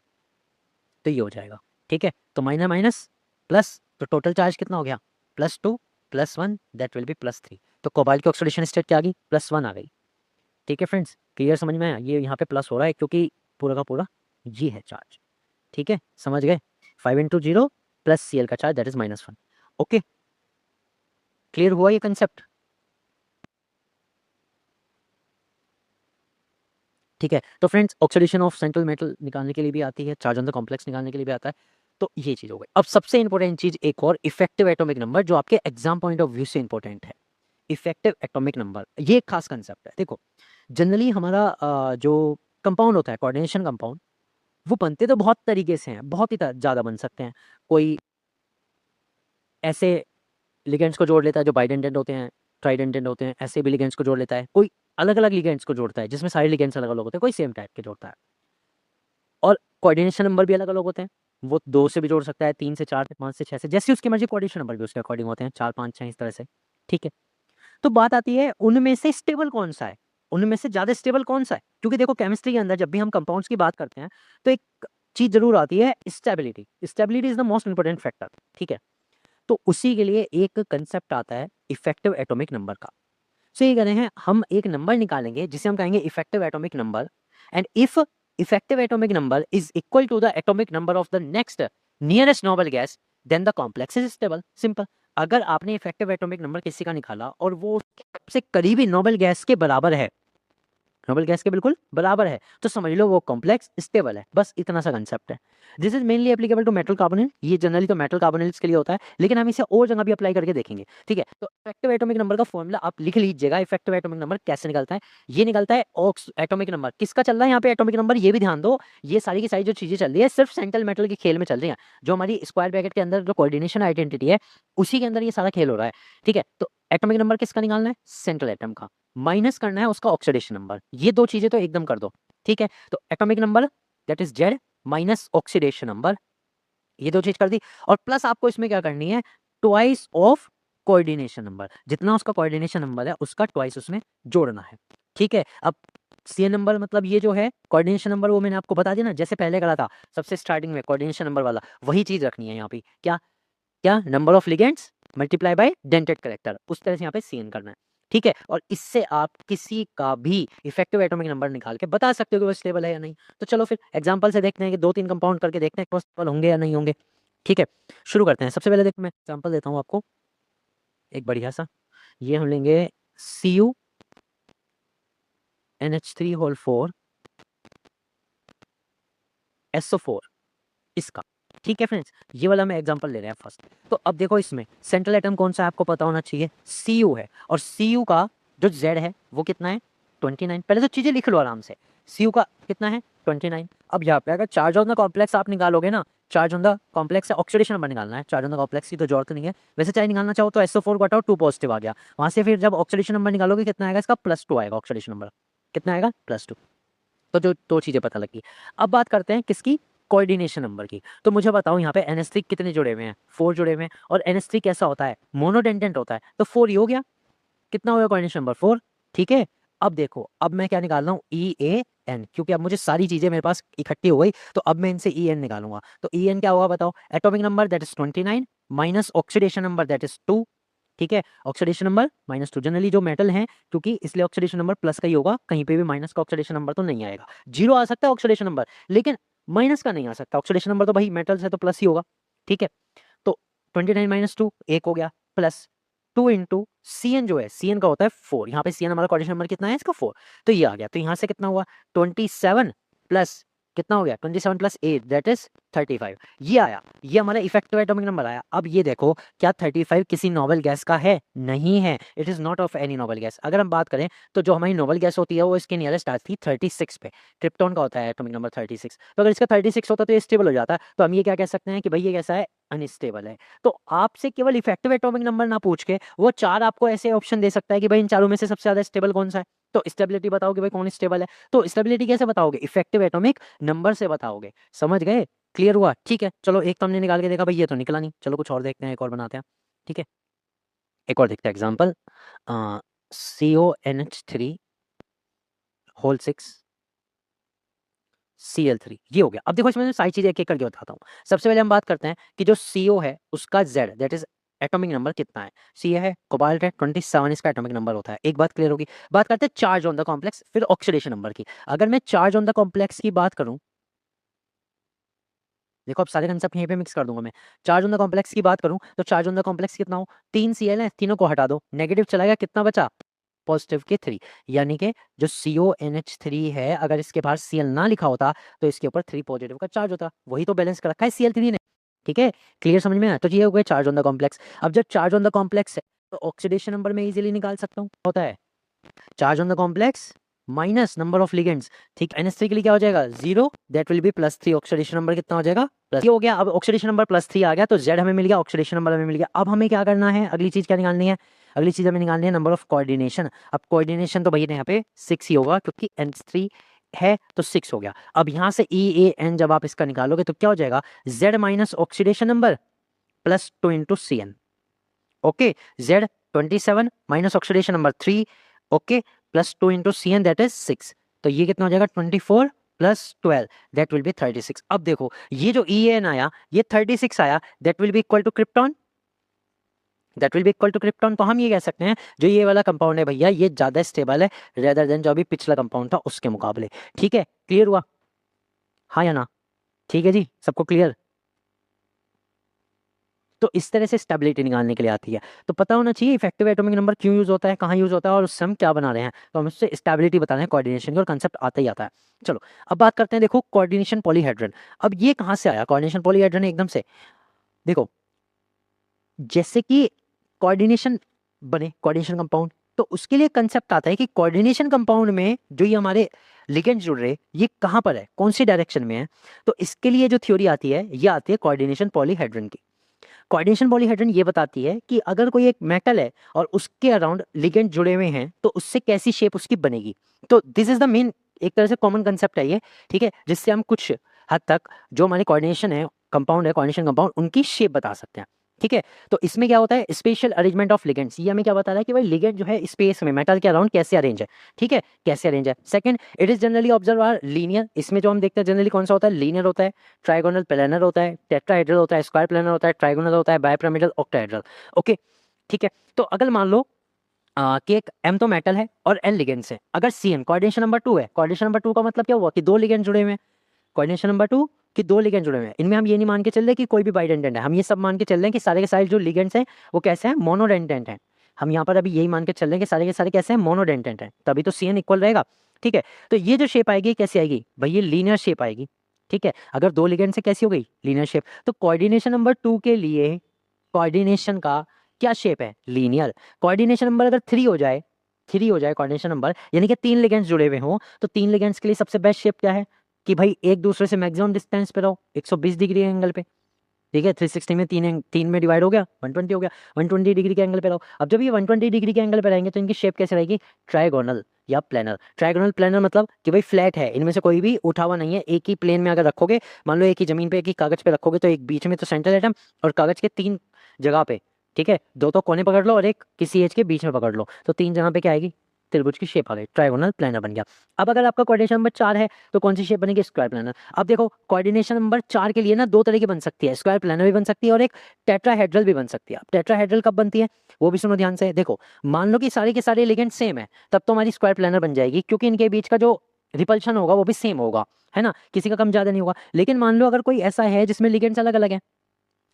तो ये हो जाएगा, ठीक है। तो माइनस माइनस प्लस, तो टोटल चार्ज कितना हो गया? +2 +1 दैट विल बी +3। तो कोबाल्ट की ऑक्सीडेशन स्टेट क्या आ गई? +1 आ गई, ठीक है फ्रेंड्स। क्लियर समझ में आया? ये यहाँ पे प्लस हो रहा है क्योंकि पूरा का पूरा ये है चार्ज, ठीक है, समझ गए? 5 × 0 प्लस Cl का charge that is -1। Okay, clear हुआ ये कंसेप्ट? ठीक है। तो friends oxidation of central metal निकालने के लिए भी आती है, चार्ज ऑन द कॉम्प्लेक्स निकालने के लिए भी आता है। तो ये चीज़ हो गई। अब सबसे इंपॉर्टेंट चीज़ एक और, इफेक्टिव एटॉमिक नंबर, जो आपके एग्जाम पॉइंट ऑफ व्यू से इंपॉर्टेंट है। इफेक्टिव एटॉमिक नंबर ये एक खास कंसेप्ट है। देखो जनरली हमारा जो कंपाउंड होता है, कोऑर्डिनेशन कंपाउंड, वो बनते तो बहुत तरीके से हैं, बहुत ही ज़्यादा बन सकते हैं। कोई ऐसे लिगेंड्स को जोड़ लेता है जो बाइडेंडेंट होते हैं, ट्राइडेंटेंट होते हैं, ऐसे भी लिगेंड्स को जोड़ लेता है। कोई अलग-अलग लिगेंड्स को जोड़ता है जिसमें सारे लिगेंड्स अलग-अलग होते हैं, कोई सेम टाइप के जोड़ता है। और कोऑर्डिनेशन नंबर भी अलग-अलग होते हैं। वो 2 से भी जोड़ सकता है, 3 से 4 से 5 से 6 से, जैसी उसकी मर्ज़ी। कोऑर्डिनेशन नंबर भी उसके अकॉर्डिंग होते हैं, 4, 5, 6 इस तरह से, ठीक है। तो बात आती है उनमें से स्टेबल कौन-सा है? उनमें से ज़्यादा स्टेबल कौन-सा है? क्योंकि देखो केमिस्ट्री के अंदर जब भी हम कंपाउंड्स की बात करते हैं, तो एक चीज़ ज़रूर आती है, stability. Stability is the most important factor, ठीक है। तो उसी के लिए एक कांसेप्ट आता है इफेक्टिव एटॉमिक नंबर का। सो ये कह रहे हैं हम एक नंबर निकालेंगे जिसे हम कहेंगे effective atomic number, and if effective atomic number is equal to the atomic number of the next nearest noble gas, then the complex is stable. Simple. अगर आपने इफेक्टिव एटॉमिक नंबर किसी का निकाला और वो उसके सबसे करीबी नोबल गैस के बराबर है, नोबल गैस के बिल्कुल बराबर है, तो समझ लो वो कॉम्प्लेक्स स्टेबल है। बस इतना सा कंसेप्ट है। This is mainly applicable to metal carbonyl. ये जनरली तो मेटल कार्बोनिल्स के लिए होता है, लेकिन हम इसे और जगह भी अप्लाई करके देखेंगे, ठीक है। तो इफेक्टिव एटॉमिक नंबर का फॉर्मूला आप लिख लीजिएगा। इफेक्टिव एटॉमिक नंबर कैसे निकलता है? ये निकलता है ऑक्स एटॉमिक नंबर। किसका चल रहा है यहाँ पे एटॉमिक नंबर, ये भी ध्यान दो। ये सारी की सारी जो चीजें चल रही है सिर्फ सेंट्रल मेटल के खेल में चल रही है। जो हमारी स्क्वायर ब्रैकेट के अंदर जो कोऑर्डिनेशन आइडेंटिटी है, उसी के अंदर ये सारा खेल हो रहा है, ठीक है। तो एटॉमिक नंबर किसका निकालना है? सेंट्रल एटम का। माइनस करना है उसका ऑक्सीडेशन नंबर। ये 2 चीजें तो एकदम कर दो, ठीक है। तो atomic number that is Z minus oxidation number, ये 2 चीज कर दी। और प्लस आपको इसमें क्या करनी है? Twice of coordination number. जितना उसका कोऑर्डिनेशन नंबर है उसका ट्वाइस उसमें जोड़ना है, ठीक है। अब सी नंबर मतलब ये जो है कोऑर्डिनेशन नंबर, वो मैंने आपको बता दिया ना, जैसे पहले करा था सबसे स्टार्टिंग में कोऑर्डिनेशन नंबर वाला, वही चीज रखनी है यहाँ पे। क्या क्या? Number of ligands multiply by dentate character, उस तरह से यहाँ पे सीन करना है, ठीक है। और इससे आप किसी का भी इफेक्टिव एटॉमिक नंबर निकाल के बता सकते हो कि वो स्टेबल है या नहीं। तो चलो फिर एग्जांपल से देखते हैं कि 2-3 कंपाउंड करके देखते हैं कि वो स्टेबल होंगे या नहीं होंगे, ठीक है। शुरू करते हैं। सबसे पहले देखो मैं एग्जांपल देता हूँ आपको एक बढ़िया सा। ये हम लेंगे Cu NH3 होल 4 SO4 इसका, ठीक है फ्रेंड्स। ये वाला मैं एग्जांपल ले रहे हैं फर्स्ट। तो अब देखो इसमें सेंट्रल एटम कौन सा है आपको पता होना चाहिए, Cu है। और Cu का जो Z है वो कितना है? 29। पहले तो चीजें लिख लो आराम से। Cu का कितना है? 29। अब यहाँ पे अगर चार्ज ऑन द कॉम्प्लेक्स आप निकालोगे ना, चार्ज ऑन द कॉम्प्लेक्स से ऑक्सीडेशन नंबर निकालना है, चार्ज ऑन द कॉम्प्लेक्स की तो जरूरत नहीं है। वैसे चाहे निकालना चाहो तो SO4 को हटाओ, 2 पॉजिटिव आ गया। वहां से फिर जब ऑक्सीडेशन नंबर निकालोगे कितना आएगा? इसका +2 आएगा। ऑक्सीडेशन नंबर कितना आएगा? +2। तो जो 2 चीजें पता लगी। अब बात करते हैं किसकी? कोऑर्डिनेशन नंबर की। तो मुझे बताओ यहाँ पे NH3 कितने जुड़े हुए हैं? 4 जुड़े हुए हैं। और NH3 कैसा होता है? मोनोडेंटेंट होता है। तो 4 ही हो गया। कितना हो गया कोऑर्डिनेशन नंबर? 4, ठीक है। अब देखो, अब मैं क्या निकाल रहा हूँ, ई ए एन, क्योंकि अब मुझे सारी चीजें मेरे पास इकट्ठी हो गई, तो अब मैं इनसे ई एन निकालूंगा। तो ई एन क्या होगा बताओ, atomic number that is 29 minus oxidation number that is 2। ठीक है, ऑक्सीडेशन नंबर -2, जनरली जो मेटल है, क्योंकि इसलिए ऑक्सीडेशन नंबर प्लस का ही होगा, कहीं पे भी माइनस का ऑक्सीडेशन नंबर तो नहीं आएगा। जीरो आ सकता है ऑक्सीडेशन नंबर, लेकिन माइनस का नहीं आ सकता। ऑक्सीडेशन नंबर तो भाई मेटल्स है तो प्लस ही होगा। ठीक है, तो 29 माइनस 2 1 हो गया, प्लस 2 इंटू सी एन, जो है सी एन का होता है 4, यहाँ पे सी एन हमारा कोऑर्डिनेशन नंबर कितना है इसका 4, तो ये आ गया। तो यहाँ से कितना हुआ 27 प्लस कितना हो गया 27 प्लस 8 दैट इज 35, ये आया, ये हमारा इफेक्टिव एटॉमिक नंबर आया। अब ये देखो, क्या 35 किसी नोबल गैस का है? नहीं है, it is not of any noble gas. अगर हम बात करें तो जो हमारी नोबल गैस होती है वो इसके नियरेस्ट आती थी 36 पे, क्रिप्टॉन का होता है एटॉमिक नंबर 36, तो अगर इसका 36 होता तो ये स्टेबल हो जाता। तो हम ये क्या कह सकते हैं कि भाई ये कैसा है, अनस्टेबल है। तो आपसे केवल इफेक्टिव एटॉमिक नंबर ना पूछ के वो चार आपको ऐसे ऑप्शन दे सकता है कि भाई इन चारों में से सबसे ज्यादा स्टेबल कौन सा है, तो स्टेबिलिटी बताओ कि भाई कौन स्टेबल है। तो स्टेबिलिटी कैसे बताओगे, इफेक्टिव एटॉमिक नंबर से बताओगे। समझ गए, क्लियर हुआ? ठीक है, चलो एक तो हमने निकाल के देखा भाई, ये तो निकला नहीं, चलो कुछ और देखते हैं, एक और बनाते हैं। ठीक है, एक और देखते हैं एग्जाम्पल, CONH3 होल 6 Cl3, ये हो गया। अब देखो इसमें सारी चीजें एक एक करके बताता हूँ। सबसे पहले हम बात करते हैं कि जो CO है उसका Z that is atomic number कितना है। Ca है, कोबाल्ट है, 27 इसका एटॉमिक नंबर होता है। एक बात क्लियर होगी। बात करते हैं चार्ज ऑन द कॉम्प्लेक्स, फिर ऑक्सीडेशन नंबर की। अगर मैं चार्ज ऑन द कॉम्प्लेक्स की बात करूं, देखो अब सारे कंसेप्ट यहीं पे मिक्स कर दूंगा मैं। चार्ज ऑन द कॉम्प्लेक्स की बात करूं तो चार्ज ऑन द कॉम्प्लेक्स कितना हो, 3 Cl है, तीनों को हटा दो, नेगेटिव चला गया, कितना बचा, पॉजिटिव के 3। यानी कि जो CONH3 है, अगर इसके बाहर Cl ना लिखा होता तो इसके ऊपर 3 पॉजिटिव का चार्ज होता, वही तो बैलेंस कर रखा है Cl3 ने। ठीक है, क्लियर समझ में आया? तो ये हो गया चार्ज ऑन द कॉम्प्लेक्स। अब जब चार्ज ऑन द कॉम्प्लेक्स है तो ऑक्सीडेशन नंबर में इजीली निकाल सकता हूँ, होता है charge on the complex minus number of ligands. ठीक, NH3 के लिए क्या हो जाएगा 0, that will B +3, oxidation number कितना हो जाएगा प्लस, ये हो गया। अब ऑक्सीडेशन नंबर +3 आ गया तो Z हमें मिल गया, ऑक्सीडेशन नंबर हमें मिल गया। अब हमें क्या करना है, अगली चीज क्या निकालनी है, अगली चीज हमें निकालनी है नंबर ऑफ कोऑर्डिनेशन। अब कोऑर्डिनेशन तो भैया यहाँ पे 6 ही होगा, क्योंकि NH3 है तो 6 हो गया। अब यहाँ से EAN जब आप इसका निकालोगे तो क्या हो जाएगा, Z minus oxidation number +2 into CN। Okay, Z 27 minus oxidation number 3, okay, +2 into CN that is 6। तो ये कितना हो जाएगा 24 प्लस 12 दैट विल बी 36। अब देखो ये जो EAN आया, ये 36 आया, that will be equal to krypton, that will be equal to krypton. तो हम ये कह सकते हैं जो ये वाला कंपाउंड है भैया, ये ज्यादा स्टेबल है रेदर देन जो अभी पिछला कंपाउंड था उसके मुकाबले। ठीक है, क्लियर हुआ, हाँ या ना? ठीक है जी, सबको क्लियर? तो इस तरह से स्टेबिलिटी निकालने के लिए आती है। तो पता होना चाहिए इफेक्टिव एटॉमिक नंबर क्यों यूज होता है, कहाँ यूज होता है, और उससे हम क्या बना रहे हैं। तो हम उससे स्टेबिलिटी बता रहे हैं, कोऑर्डिनेशन की, और कंसेप्ट आता ही आता है। चलो अब बात करते हैं, देखो कोऑर्डिनेशन पॉलीहेड्रन। अब ये कहाँ से आया कोऑर्डिनेशन पॉलीहेड्रन, एकदम से देखो, जैसे कि कोऑर्डिनेशन बने, कोऑर्डिनेशन कंपाउंड, तो उसके लिए कंसेप्ट आता है कि कोऑर्डिनेशन कंपाउंड में जो ये हमारे लिगेंड्स जुड़ रहे, ये कहाँ पर है, कौन सी डायरेक्शन में है। तो इसके लिए जो थ्योरी आती है, ये आती है कोऑर्डिनेशन पॉलीहेड्रन की। कोऑर्डिनेशन पॉलीहेड्रन ये बताती है कि अगर कोई एक मेटल है और उसके अराउंड लिगेंड जुड़े हुए हैं तो उससे कैसी शेप उसकी बनेगी। तो दिस इज द मेन, एक तरह से कॉमन कंसेप्ट है ये। ठीक है, जिससे हम कुछ हद तक जो हमारे कोऑर्डिनेशन है कंपाउंड है, कोऑर्डिनेशन कंपाउंड, उनकी शेप बता सकते हैं। ठीक है, तो इसमें क्या होता है, स्पेशल अरेंजमेंट ऑफ लिगेंड्स, ये हमें क्या बता रहा है कि भाई लिगेंड जो है स्पेस में मेटल के अराउंड कैसे अरेंज है। ठीक है, कैसे अरेंज है। Second, it is generally observe are linear, इसमें जो हम देखते हैं जनरली कौन सा होता है, लीनियर होता है, ट्राइगोनल प्लेनर होता है, टेट्राहेड्रल होता है, स्क्वायर प्लेनर होता है, ट्राइगोनल होता है, बाइपिरामिडल, ऑक्टाहेड्रल। ओके, ठीक है। तो अगर मान लो कि एक M तो मेटल है और N लिगेंड्स है, अगर CN कोऑर्डिनेशन नंबर 2 है, कोऑर्डिनेशन नंबर 2 का मतलब क्या हुआ कि दो लिगेंड जुड़े हुए हैं, कोऑर्डिनेशन नंबर 2 कि दो लिगेंड जुड़े हुए हैं। इनमें हम ये नहीं मान के चल रहे कि कोई भी बाइडेंडेंट है, हम ये सब मान के चल रहे हैं कि सारे के सारे जो लिगेंड्स हैं वो कैसे हैं, मोनोडेंटेंट हैं। हम यहाँ पर अभी यही मान के चल रहे हैं कि सारे के सारे कैसे हैं, मोनोडेंटेंट हैं, तभी तो CN इक्वल रहेगा। ठीक है, तो ये जो शेप आएगी कैसी आएगी भाई, ये लीनियर शेप आएगी। ठीक है, अगर दो लिगेंड से कैसी हो गई, लीनियर शेप। तो कोऑर्डिनेशन नंबर 2 के लिए कोऑर्डिनेशन का क्या शेप है, लीनियर। कोऑर्डिनेशन नंबर अगर 3 हो जाए, 3 हो जाए कोऑर्डिनेशन नंबर, यानी कि 3 लिगेंड्स जुड़े हुए हों, तो 3 लिगेंड्स के लिए सबसे बेस्ट शेप क्या है कि भाई एक दूसरे से मैक्सिमम डिस्टेंस पे रहो 120 डिग्री एंगल पे। ठीक है, 360 में तीन में डिवाइड हो गया, 120 हो गया, 120 डिग्री के एंगल पे रहो। अब जब ये 120 डिग्री के एंगल पे रहेंगे तो इनकी शेप कैसे रहेगी, ट्राइगोनल या प्लेनर। ट्राइगोनल प्लेनर मतलब कि भाई फ्लैट है, इनमें से कोई भी उठा हुआ नहीं है, एक ही प्लेन में अगर रखोगे, मान लो एक ही जमीन पे एक ही कागज पे रखोगे, तो एक बीच में तो सेंट्रल एटम और कागज के 3 जगह पे, ठीक है, दो तो कोने पकड़ लो और एक किसी एज के बीच में पकड़ लो, तो 3 जगह पे क्या आएगी, त्रिभुज की शेप आ गई, ट्राइगोनल प्लानर बन गया। अब अगर आपका कोऑर्डिनेशन नंबर 4 है तो कौन सी शेप बनेगी, स्क्वायर प्लानर। अब देखो कोऑर्डिनेशन नंबर 4 के लिए ना दो तरह की बन सकती है, स्क्वायर प्लानर भी बन सकती है और एक टेट्राहेड्रल भी बन सकती है। अब टेट्राहेड्रल कब बनती है वो भी सुनो ध्यान से। देखो मान लो कि सारे के सारे लिगेंड सेम है, तब तो हमारी स्क्वायर प्लानर बन जाएगी, क्योंकि इनके बीच का जो रिपल्शन होगा वो भी सेम होगा, है ना, किसी का कम ज्यादा नहीं होगा। लेकिन मान लो अगर कोई ऐसा है जिसमें लिगेंड्स अलग अलग हैं,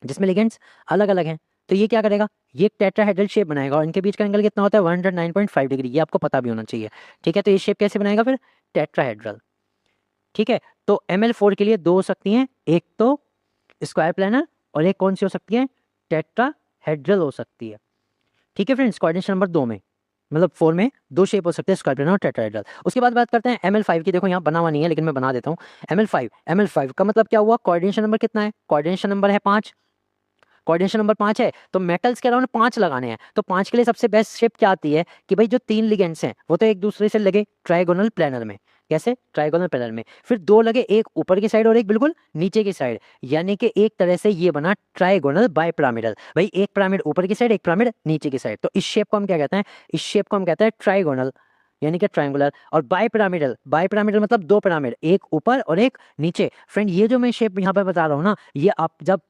जिसमें लिगेंड्स अलग अलग हैं, तो ये क्या करेगा, ये एक टेट्राहेड्रल शेप बनाएगा और इनके बीच का एंगल कितना होता है 109.5 डिग्री, ये आपको पता भी होना चाहिए। ठीक है, तो ये शेप कैसे बनाएगा फिर, टेट्राहेड्रल। ठीक है, तो ML4 के लिए दो हो सकती हैं, एक तो स्क्वायर प्लानर और एक कौन सी हो सकती है, टेट्राहेड्रल हो सकती है। ठीक है फ्रेंड्स, कोऑर्डिनेशन नंबर 2 में मतलब 4 में दो शेप हो सकते हैं, स्क्वायर प्लानर और टेट्राहेड्रल। उसके बाद बात करते हैं ML5 की। देखो यहाँ बना हुआ नहीं है लेकिन मैं बना देता हूँ। ML5 का मतलब क्या हुआ, कोऑर्डिनेशन नंबर कितना है, कोऑर्डिनेशन नंबर है 5। कोऑर्डिनेशन नंबर 5 है तो मेटल्स के अराउंड 5 लगाने हैं, तो 5 के लिए सबसे बेस्ट शेप क्या आती है कि भाई जो 3 लिगेंड्स हैं वो तो एक दूसरे से लगे ट्राइगोनल प्लानर में। कैसे, ट्राइगोनल प्लानर में, फिर दो लगे, एक ऊपर की साइड और एक बिल्कुल नीचे की साइड, यानी कि एक तरह से ये बना ट्राइगोनल बाइपिरामिडल। भाई एक पिरामिड ऊपर की साइड, एक पिरामिड नीचे की साइड, तो इस शेप को हम क्या कहते हैं, इस शेप को हम कहते हैं ट्राइगोनल, यानी कि ट्रायंगुलर। और बाइपिरामिडल, बाइपिरामिडल मतलब दो पिरामिड, एक ऊपर और एक नीचे। फ्रेंड ये जो मैं शेप यहाँ पर बता रहा हूँ ना, ये आप जब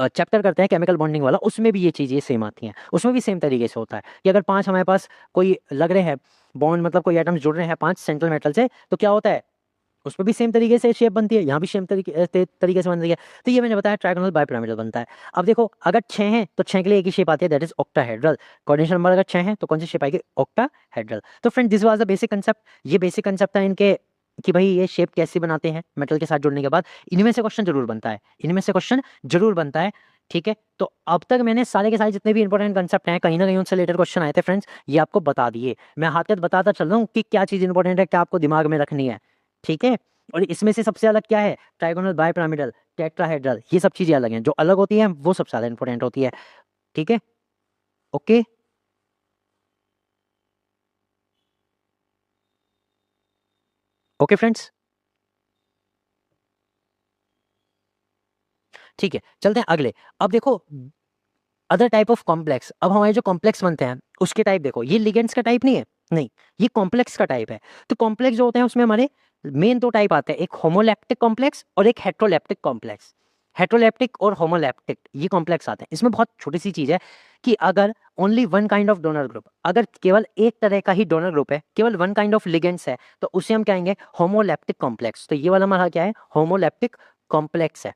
चैप्टर करते हैं केमिकल बॉन्डिंग वाला, उसमें भी ये चीज़ें सेम आती हैं, उसमें भी सेम तरीके से होता है कि अगर 5 हमारे पास कोई लग रहे हैं बॉन्ड, मतलब कोई एटम्स जुड़ रहे हैं 5 सेंट्रल मेटल से, तो क्या होता है उसमें भी सेम तरीके से शेप बनती है, यहाँ भी सेम तरीके से बनती है। तो ये मैंने बताया ट्रायंगुलर बाइपिरामिडल बनता है। अब देखो अगर 6 हैं तो 6 के लिए एक ही शेप आती है, that is octahedral. Coordination number अगर 6 है तो कौन सी शेप आएगी, ऑक्टाहेड्रल। तो friend this was the basic concept, ये बेसिक कंसेप्ट था इनके कि भाई ये शेप कैसे बनाते हैं मेटल के साथ जुड़ने के बाद। इनमें से क्वेश्चन जरूर बनता है, इनमें से क्वेश्चन जरूर बनता है। ठीक है, तो अब तक मैंने सारे के सारे जितने भी इंपॉर्टेंट कंसेप्ट हैं कहीं ना कहीं उनसे रिलेटेड क्वेश्चन आए थे फ्रेंड्स, ये आपको बता दिए। मैं हाथ बताता चल रहा हूँ कि क्या चीज़ इंपॉर्टेंट है, क्या आपको दिमाग में रखनी है। ठीक है, और इसमें से सबसे अलग क्या है, ट्राइगोनल बाइपिरामिडल, टेट्राहेड्रल, ये सब चीजें अलग हैं, जो अलग होती हैं वो सबसे ज्यादा इंपॉर्टेंट होती है। ठीक है, ओके ओके फ्रेंड्स, ठीक है चलते हैं अगले। अब देखो अदर टाइप ऑफ कॉम्प्लेक्स, अब हमारे जो कॉम्प्लेक्स बनते हैं उसके टाइप देखो, ये लिगेंड्स का टाइप नहीं है, नहीं ये कॉम्प्लेक्स का टाइप है। तो कॉम्प्लेक्स जो होते हैं उसमें हमारे मेन दो टाइप आते हैं, एक होमोलैप्टिक कॉम्प्लेक्स और एक हेट्रोलैप्टिक कॉम्प्लेक्स। हेट्रोलैप्टिक और होमोलैप्टिक ये कॉम्प्लेक्स आते हैं। इसमें बहुत छोटी सी चीज है कि अगर only one kind of donor group, अगर केवल एक तरह का ही डोनर ग्रुप है, केवल वन काइंड ऑफ लिगेंड्स है, तो उसे हम कहेंगे होमोलैप्टिक कॉम्प्लेक्स। तो ये वाला हमारा क्या है, होमोलैप्टिक कॉम्प्लेक्स है।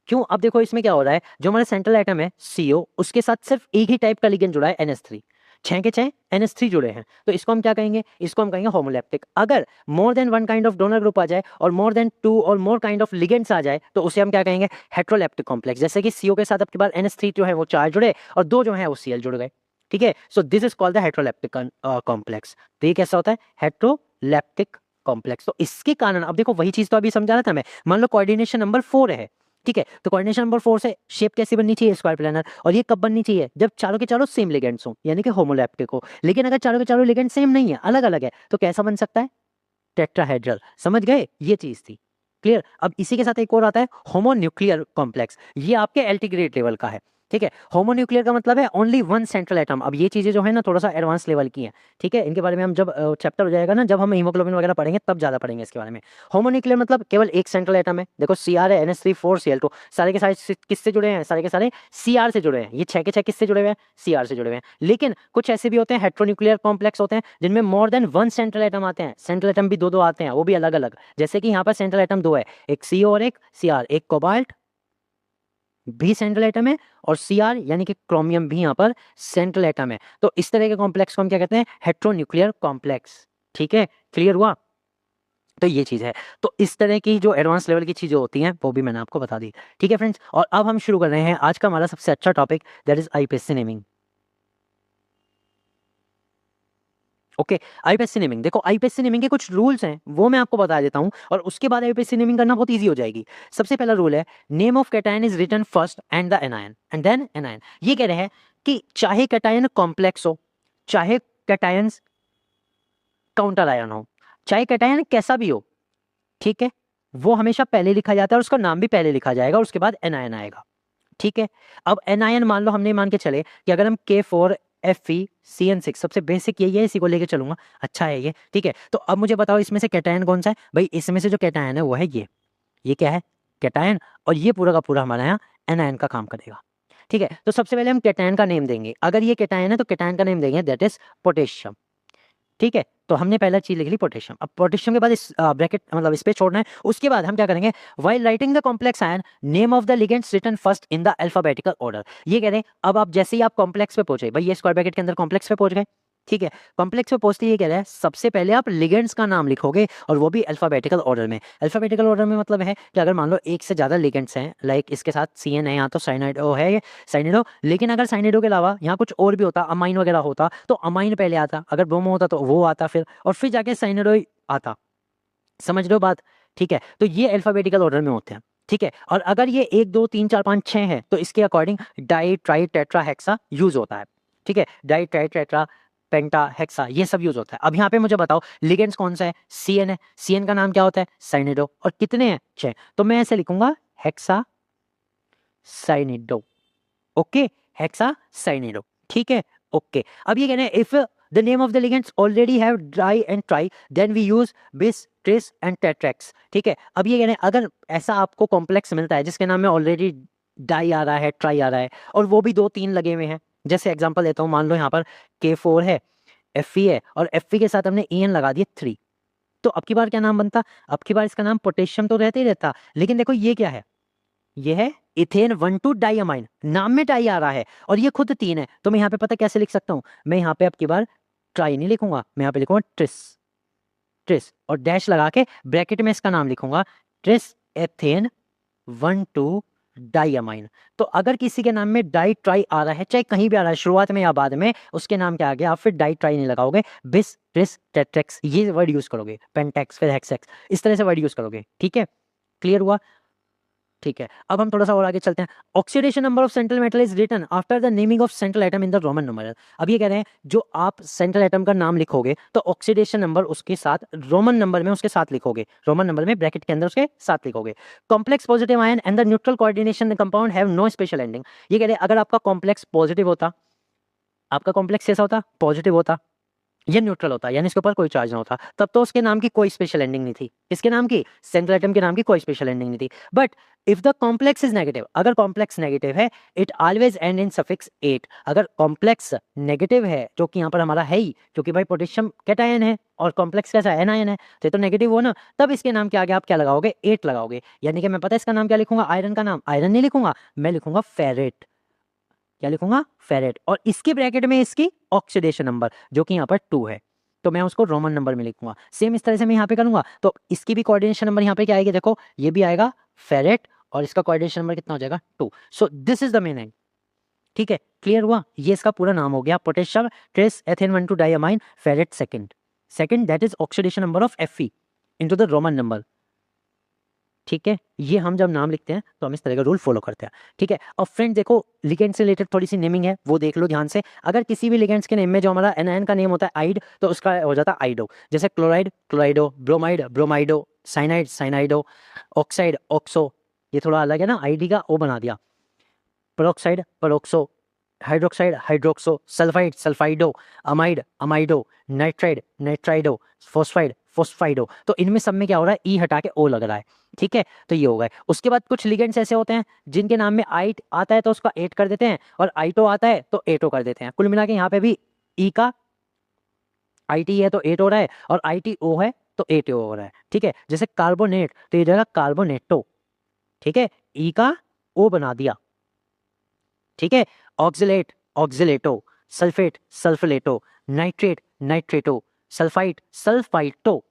क्यों, अब देखो इसमें क्या हो रहा है, जो हमारा सेंट्रल एटम है CO, उसके साथ सिर्फ एक ही टाइप का लिगेंड जुड़ा है NH3, 6 के 6 NH3 जुड़े हैं, तो इसको हम क्या कहेंगे, इसको हम कहेंगे होमोलैप्टिक। अगर more than one kind of donor group आ जाए और मोर देन 2 और मोर काइंड ऑफ लिगेंड्स आ जाए, तो उसे हम क्या कहेंगे, हेट्रोलैप्टिक कॉम्प्लेक्स। जैसे कि CO के साथ आपके पास NH3 जो है वो 4 जुड़े और 2 जो है वो Cl जुड़ गए। ठीक है, so this is called the heteroleptic complex. तो ये कैसा होता है, हेट्रोलैप्टिक कॉम्प्लेक्स। तो इसके कारण अब देखो वही चीज तो अभी समझा रहा था मैं, मान लो कोऑर्डिनेशन नंबर 4 है, ठीक है, तो कोऑर्डिनेशन नंबर 4 से शेप कैसी बननी चाहिए, स्क्वायर प्लानर। और ये कब बननी चाहिए, जब चारों के चारों सेम लिगेंड्स हो, यानी कि होमोलैप्टिक हो। लेकिन अगर चारों के चारों लिगेंड सेम नहीं है, अलग अलग है, तो कैसा बन सकता है, टेट्राहेड्रल। समझ गए, ये चीज थी क्लियर। अब इसी के साथ एक और आता है होमोन्यूक्लियर कॉम्प्लेक्स, ये आपके एल्टीग्रेड लेवल का है। ठीक है, होमोन्यूक्लियर का मतलब है ओनली वन सेंट्रल एटम। अब ये चीजें जो है ना थोड़ा सा एडवांस लेवल की हैं। ठीक है, इनके बारे में हम जब चैप्टर हो जाएगा ना, जब हम हीमोग्लोबिन वगैरह पढ़ेंगे तब ज्यादा पढ़ेंगे इसके बारे में। होमोन्यूक्लियर मतलब केवल एक सेंट्रल एटम है, देखो Cr है, NH3 4Cl2, सारे के सारे किससे जुड़े हैं, सारे के सारे Cr से जुड़े हैं। ये 6 के 6 किससे जुड़े हुए हैं, Cr से जुड़े हुए हैं। लेकिन कुछ ऐसे भी होते हैं हेट्रोन्यूक्लियर कॉम्प्लेक्स होते हैं जिनमें मोर देन वन सेंट्रल एटम आते हैं, सेंट्रल एटम भी दो आते हैं, वो भी अलग अलग। जैसे कि यहाँ पर सेंट्रल एटम 2 है, एक CO और एक Cr, एक कोबाल्ट भी सेंट्रल एटम है और Cr यानी कि क्रोमियम भी यहाँ पर सेंट्रल एटम है। तो इस तरह के कॉम्प्लेक्स को हम क्या कहते हैं, हेट्रोन्यूक्लियर कॉम्प्लेक्स। ठीक है, क्लियर हुआ। तो ये चीज है, तो इस तरह की जो एडवांस लेवल की चीजें होती हैं वो भी मैंने आपको बता दी। ठीक है फ्रेंड्स, और अब हम शुरू कर रहे हैं आज का हमारा सबसे अच्छा topic, that is IPSC naming. Okay, IPSC naming, देखो IPSC नेमिंग के कुछ रूल्स हैं वो मैं आपको बता देता हूं और उसके बाद IPSC नेमिंग करना बहुत इजी हो जाएगी। सबसे पहला रूल है, name of cation is written first and the anion and then anion. ये कह रहे हैं कि चाहे कैटायन कॉम्प्लेक्स हो, चाहे कैटायंस काउंटर आयन हो, चाहे कैटायन कैसा भी हो, ठीक है, वो हमेशा पहले लिखा जाता है और उसका नाम भी पहले लिखा जाएगा, उसके बाद एनायन आएगा। ठीक है, अब एनायन मान लो हमने मान के चले कि अगर हम K4 FeCN6 सबसे बेसिक यही है, इसी को लेके चलूंगा, अच्छा है ये, ठीक है। तो अब मुझे बताओ इसमें से कैटायन कौन सा है भाई, इसमें से जो कैटायन है वो है ये क्या है कैटायन, और ये पूरा का पूरा हमारा यहाँ एनायन का काम करेगा, ठीक है। तो सबसे पहले हम कैटायन का नेम देंगे, अगर ये कैटायन है तो कैटायन का नेम देंगे दैट इज पोटेशियम, ठीक है। तो हमने पहला चीज लिख ली पोटेशियम। अब पोटेशियम के बाद इस ब्रैकेट मतलब स्पेस छोड़ना है, उसके बाद हम क्या करेंगे, while writing the complex ion name of the ligands written first in the alphabetical order. ये कह रहे हैं अब आप जैसे ही आप कॉम्प्लेक्स पे पहुंचे, भाई ये स्क्वायर ब्रैकेट के अंदर कॉम्प्लेक्स पे पहुंच गए, ठीक है। कॉम्प्लेक्स पे पहुंचते ये कह रहा है सबसे पहले आप लिगेंड्स का नाम लिखोगे, और वो भी अल्फाबेटिकल ऑर्डर में। अल्फाबेटिकल ऑर्डर में मतलब है कि अगर मान लो एक से ज्यादा लिगेंड्स हैं, लाइक इसके साथ CN है यहाँ, तो साइनाइडो है ये साइनिडो, लेकिन अगर साइनिडो के अलावा यहाँ कुछ और भी होता, अमाइन वगैरह होता, तो अमाइन पहले आता, अगर ब्रोमो होता तो वो आता फिर, और फिर जाके साइनिडो आता, समझ रहे हो बात, ठीक है। तो ये अल्फाबेटिकल ऑर्डर में होते हैं, ठीक है। और अगर ये 1 2 3 4 5 6 है तो इसके according di tri tetra hexa use होता है, ठीक है। डाई ट्राई टेट्रा पेंटा हेक्सा ये सब यूज होता है। अब यहाँ पे मुझे बताओ लिगेंड्स कौन सा है, CN है, CN का नाम क्या होता है, साइनिडो, और कितने हैं 6, तो मैं ऐसे लिखूंगा hexacyanido, okay, hexacyanido, ठीक है, ओके। अब ये कहना है if the name of the ligands already have di and tri then we use bis tris and tetrakis, ठीक है। अब ये कहना है अगर ऐसा आपको कॉम्प्लेक्स मिलता है जिसके नाम में ऑलरेडी डाई आ रहा है, ट्राई आ रहा है, और वो भी 2 3 लगे हुए हैं, जैसे एग्जांपल देता हूँ, मान लो यहाँ पर K4 है, Fe है, और Fe के साथ हमने En लगा दिए 3, तो अब की बार क्या नाम बनता, अब की बार इसका नाम पोटेशियम तो रहता ही रहता, लेकिन देखो ये क्या है, ये है इथेन 1,2 डाइअमाइन, नाम में डाई आ रहा है और ये खुद 3 है, तो मैं यहाँ पे पता कैसे लिख सकता हूँ, मैं यहाँ पे अब की बार ट्राई नहीं लिखूंगा, मैं यहाँ पे लिखूंगा ट्रिस, ट्रिस और डैश लगा के ब्रैकेट में इसका नाम लिखूंगा ट्रिस एथेन 1,2 डाइअमाइन। तो अगर किसी के नाम में डाई ट्राई आ रहा है, चाहे कहीं भी आ रहा है, शुरुआत में या बाद में, उसके नाम क्या आ गया, आप फिर डाई ट्राई नहीं लगाओगे, बिस ट्रिस टेट्रेक्स ये वर्ड यूज करोगे, पेंटेक्स फिर हेक्सेक्स, इस तरह से वर्ड यूज करोगे, ठीक है, क्लियर हुआ, ठीक है। अब हम थोड़ा सा और आगे चलते हैं। Oxidation number of central metal is written after the naming of central atom in the Roman number. अब ये कह रहे हैं जो आप सेंट्रल एटम का नाम लिखोगे तो ऑक्सीडेशन नंबर उसके साथ रोमन नंबर में उसके साथ लिखोगे, रोमन नंबर में ब्रैकेट के अंदर उसके साथ लिखोगे। Complex positive ion and the neutral coordination compound have no special ending. ये कह रहे हैं अगर आपका कॉम्प्लेक्स पॉजिटिव होता, आपका कॉम्प्लेक्स कैसा होता, पॉजिटिव होता, ये न्यूट्रल होता, यानी इसके ऊपर कोई चार्ज ना होता, तब तो उसके नाम की कोई स्पेशल एंडिंग नहीं थी, इसके नाम की सेंट्रल एटम के नाम की कोई स्पेशल एंडिंग नहीं थी। But if the complex is negative, अगर कॉम्प्लेक्स नेगेटिव है, it always and in suffix 8। अगर कॉम्प्लेक्स नेगेटिव है, जो कि यहाँ पर हमारा है ही, क्योंकि भाई पोटेशियम कैटायन है और कॉम्प्लेक्स कैसा है, एनायन है, तो ये तो नेगेटिव हो ना, तब इसके नाम के आगे आप क्या लगाओगे, 8 लगाओगे। यानी कि मैं पता है इसका नाम क्या लिखूंगा, आयरन का नाम आयरन नहीं लिखूंगा, मैं लिखूंगा फेरेट, क्या लिखूंगा, फेरेट, और इसके ब्रैकेट में इसकी ऑक्सीडेशन नंबर जो कि यहाँ पर 2 है, तो मैं उसको रोमन नंबर में लिखूंगा। सेम इस तरह से मैं यहाँ पे करूंगा, तो इसकी भी कोऑर्डिनेशन नंबर यहाँ पे क्या आएगी, देखो ये भी आएगा फेरेट, और इसका कोऑर्डिनेशन नंबर कितना हो जाएगा 2। सो दिस इज द मीनिंग, ठीक है, क्लियर हुआ, ये इसका पूरा नाम हो गया, potassium tris ethane 1,2 diamine ferrate second that is oxidation number of Fe into the Roman number, ठीक है। ये हम जब नाम लिखते हैं तो हम इस तरह का रूल फॉलो करते हैं, ठीक है। और फ्रेंड देखो लिगेंड से रिलेटेड थोड़ी सी नेमिंग है, वो देख लो ध्यान से। अगर किसी भी लिगेंड्स के नेम में जो हमारा एनायन का नेम होता है आइड, तो उसका हो जाता है आइडो, जैसे chloride क्लोराइडो, bromide ब्रोमाइडो, cyanide साइनाइडो, oxide oxo, ये थोड़ा अलग है ना, आईडी का ओ बना दिया, peroxide peroxo, hydroxide hydroxo, sulphide sulphido, amide amido, nitride nitrido, phosphide phosphido. तो इनमें सब में क्या हो रहा है, ई हटा के ओ लग रहा है, ठीक है, तो ये हो गए। उसके बाद कुछ लिगेंड्स ऐसे होते हैं जिनके नाम में आइट आता है तो उसका 8 कर देते हैं, और आइटो आता है तो 8 कर देते हैं। कुल मिला के यहाँ पे भी ई का आईटी है तो 8 हो रहा है, और आईटीओ है तो 8 हो रहा है, ठीक है। जैसे कार्बोनेट तो ये जाएगा कार्बोनेटो, ठीक है, ई का ओ बना दिया, ठीक है। Oxalate oxalato, sulphate sulphato, nitrate nitrato, sulphite sulphito,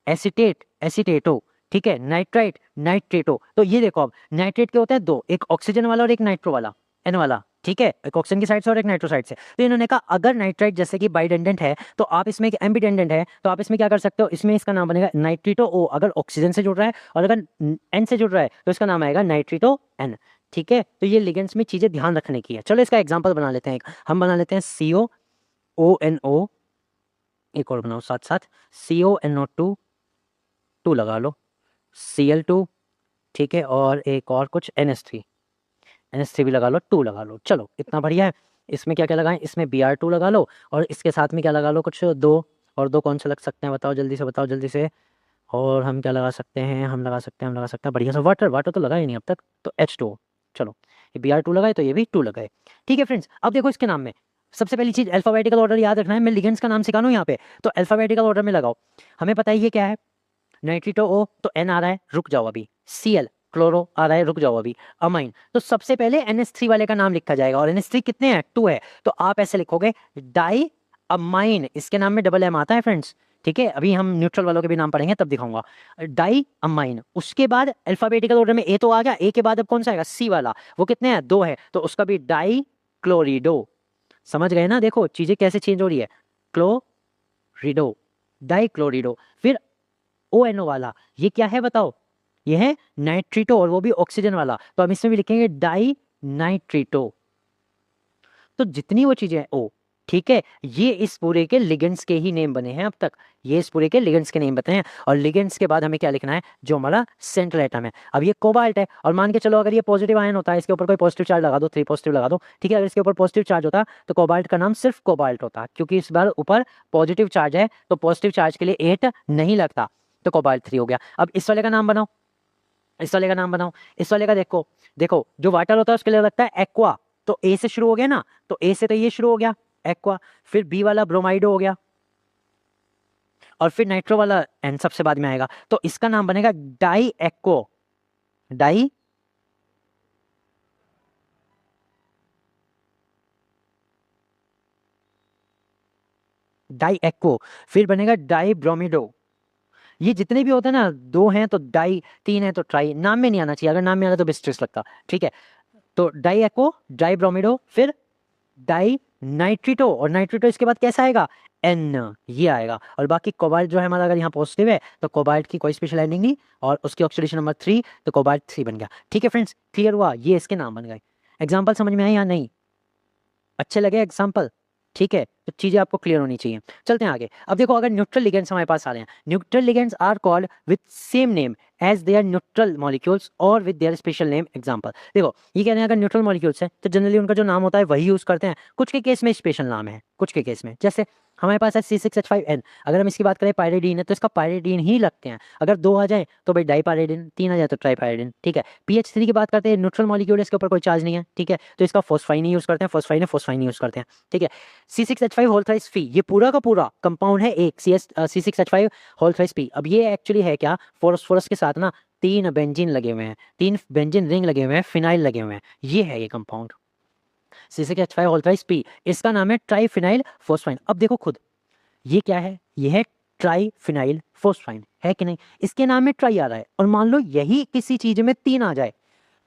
acetate acetato, ठीक है, नाइट्राइट नाइट्रेटो। तो ये देखो अब नाइट्रेट के होते हैं 2, एक ऑक्सीजन वाला और एक नाइट्रो वाला, एन वाला, ठीक है, एक ऑक्सीजन की साइड से और एक नाइट्रो साइड से। तो इन्होंने कहा अगर नाइट्राइट जैसे कि बाइडेंडेंट है तो आप इसमें एक एम्बीडेंडेंट है, तो आप इसमें क्या कर सकते हो, इसमें इसका नाम बनेगा नाइट्रिटो ओ, अगर ऑक्सीजन से जुड़ रहा है, और अगर एन से जुड़ रहा है तो इसका नाम आएगा नाइट्रिटो एन, ठीक है। तो ये लिगेंड्स में चीजें ध्यान रखने की है। चलो इसका एग्जाम्पल बना लेते हैं, हम बना लेते हैं COONO, एक और बनाओ साथ साथ, CONO2 2 लगा लो, Cl2, ठीक है, और एक और कुछ NH3 भी लगा लो, 2 लगा लो, चलो इतना बढ़िया है। इसमें क्या क्या लगाएं, इसमें Br2 लगा लो और इसके साथ में क्या लगा लो, कुछ दो, और दो कौन से लग सकते हैं बताओ जल्दी से, बताओ जल्दी से। और हम क्या लगा सकते हैं, हम लगा सकते हैं बढ़िया सा वाटर, वाटर तो लगा ही नहीं अब तक, तो H2O। चलो ये Br2 लगाए तो ये भी 2 लगाए। ठीक है फ्रेंड्स, अब देखो इसके नाम में सबसे पहली चीज अल्फाबेटिकल ऑर्डर याद रखना है। मैं लिगेंड्स का नाम सिखा रहा हूं यहाँ पे, तो अल्फाबेटिकल ऑर्डर में लगाओ। हमें पता है ये क्या है, नाइट्रिटो O, तो N आ रहा है, रुक जाओ अभी। Cl क्लोरो आ रहा है, रुक जाओ अभी। अमाइन, तो सबसे पहले NH3 वाले का नाम लिखा जाएगा, और NH3 कितने हैं, 2 है, तो आप ऐसे लिखोगे डाई अमाइन। इसके नाम में डबल एम आता है फ्रेंड्स, ठीक है, अभी हम न्यूट्रल वालों के भी नाम पढ़ेंगे तब दिखाऊंगा। डाई अमाइन, उसके बाद अल्फाबेटिकल ऑर्डर में ए तो आ गया, ए के बाद अब कौन सा आएगा, सी वाला, वो कितने हैं, 2 है, तो उसका भी डाई क्लोरिडो। समझ गए ना, देखो चीजें कैसे चेंज हो रही है, क्लोरिडो, डाई क्लोरिडो। फिर ONO वाला, ये क्या है बताओ, ये है नाइट्रिटो, और वो भी ऑक्सीजन वाला, तो हम इसमें भी लिखेंगे डाई नाइट्रिटो। तो जितनी वो चीजें हैं ओ, ठीक है, ये इस पूरे के लिगेंड्स के ही नेम बने हैं अब तक, ये इस पूरे के लिगेंड्स के नेम बने हैं। और लिगेंड्स के बाद हमें क्या लिखना है, जो हमारा सेंट्रल एटम है। अब ये कोबाल्ट है, और मान के चलो अगर ये पॉजिटिव आयन होता है, इसके ऊपर कोई पॉजिटिव चार्ज लगा दो, 3 पॉजिटिव लगा दो, ठीक है, अगर इसके ऊपर पॉजिटिव चार्ज होता तो कोबाल्ट का नाम सिर्फ कोबाल्ट होता, क्योंकि इस बार ऊपर पॉजिटिव चार्ज है, तो पॉजिटिव चार्ज के लिए 8 नहीं लगता, तो कोबाल्ट 3 हो गया। अब इस वाले का नाम बनाओ, इस वाले का नाम बनाओ, इस वाले का देखो, देखो जो वाटर होता है उसके लिए लगता है एक्वा, तो ए से शुरू हो गया ना, तो ए से तो ये शुरू हो गया एक्वा, फिर बी वाला ब्रोमाइडो हो गया, और फिर नाइट्रो वाला एन सबसे बाद में आएगा, तो इसका नाम बनेगा डाई एक्को, डाई डाई एक्को, फिर बनेगा डाई ब्रोमिडो। ये जितने भी होते हैं ना, 2 हैं तो डाई, 3 है तो ट्राई, नाम में नहीं आना चाहिए, अगर नाम में आ रहा तो स्ट्रेस लगता, ठीक है। तो डाई एक्को, डाई ब्रोमिडो, फिर डाई नाइट्रिटो, और नाइट्रिटो इसके बाद कैसा आएगा, एन, ये आएगा। और बाकी कोबाल्ट जो है हमारा, अगर यहाँ पॉजिटिव है तो कोबाल्ट की कोई स्पेशल एंडिंग नहीं, और उसकी ऑक्सीडेशन नंबर 3, तो कोबाल्ट 3 बन गया। ठीक है फ्रेंड्स, क्लियर हुआ, ये इसके नाम बन गए। एग्जाम्पल समझ में आए या नहीं, अच्छे लगे एग्जाम्पल, ठीक है, तो चीजें आपको क्लियर होनी चाहिए। चलते हैं आगे। अब देखो, अगर न्यूट्रल लिगेंड्स हमारे पास आ रहे हैं, neutral ligands are called with same name as their neutral molecules और with their special name. Example देखो, ये कह रहे हैं अगर न्यूट्रल मॉलिक्यूल्स हैं तो जनरली उनका जो नाम होता है वही यूज करते हैं, कुछ के केस में स्पेशल नाम है, कुछ के केस में, जैसे हमारे पास है C6H5N, अगर हम इसकी बात करें पायरिडीन है तो इसका पायरिडीन ही लगते हैं, अगर 2 आ जाए तो भाई डाईपायरिडीन, 3 आ जाए तो ट्राईपायरिडीन, ठीक है। PH3 की बात करते हैं, न्यूट्रल मॉलिक्यूल है, इसके ऊपर कोई चार्ज नहीं है, ठीक है, तो इसका फोस्फाइन यूज करते हैं, फोस्फाइन यूज करते हैं, ठीक है। C6H5 होल थ्राइस फी, ये पूरा का पूरा कंपाउंड है एक C6H5 होल थ्राइस फी। अब ये एक्चुअली है क्या, फॉस्फोरस के साथ ना 3 बेंजीन लगे हुए हैं, 3 बेंजीन रिंग लगे हुए हैं, फिनाइल लगे हुए हैं, ये है ये compound C6H5 whole thrice P, इसका नाम है ट्राईफिनाइल फोस्फाइन। अब देखो खुद, ये क्या है, ये है ट्राईफिनाइल फोस्फाइन, है कि नहीं, इसके नाम में ट्राई आ रहा है, और मान लो यही किसी चीज में 3 आ जाए,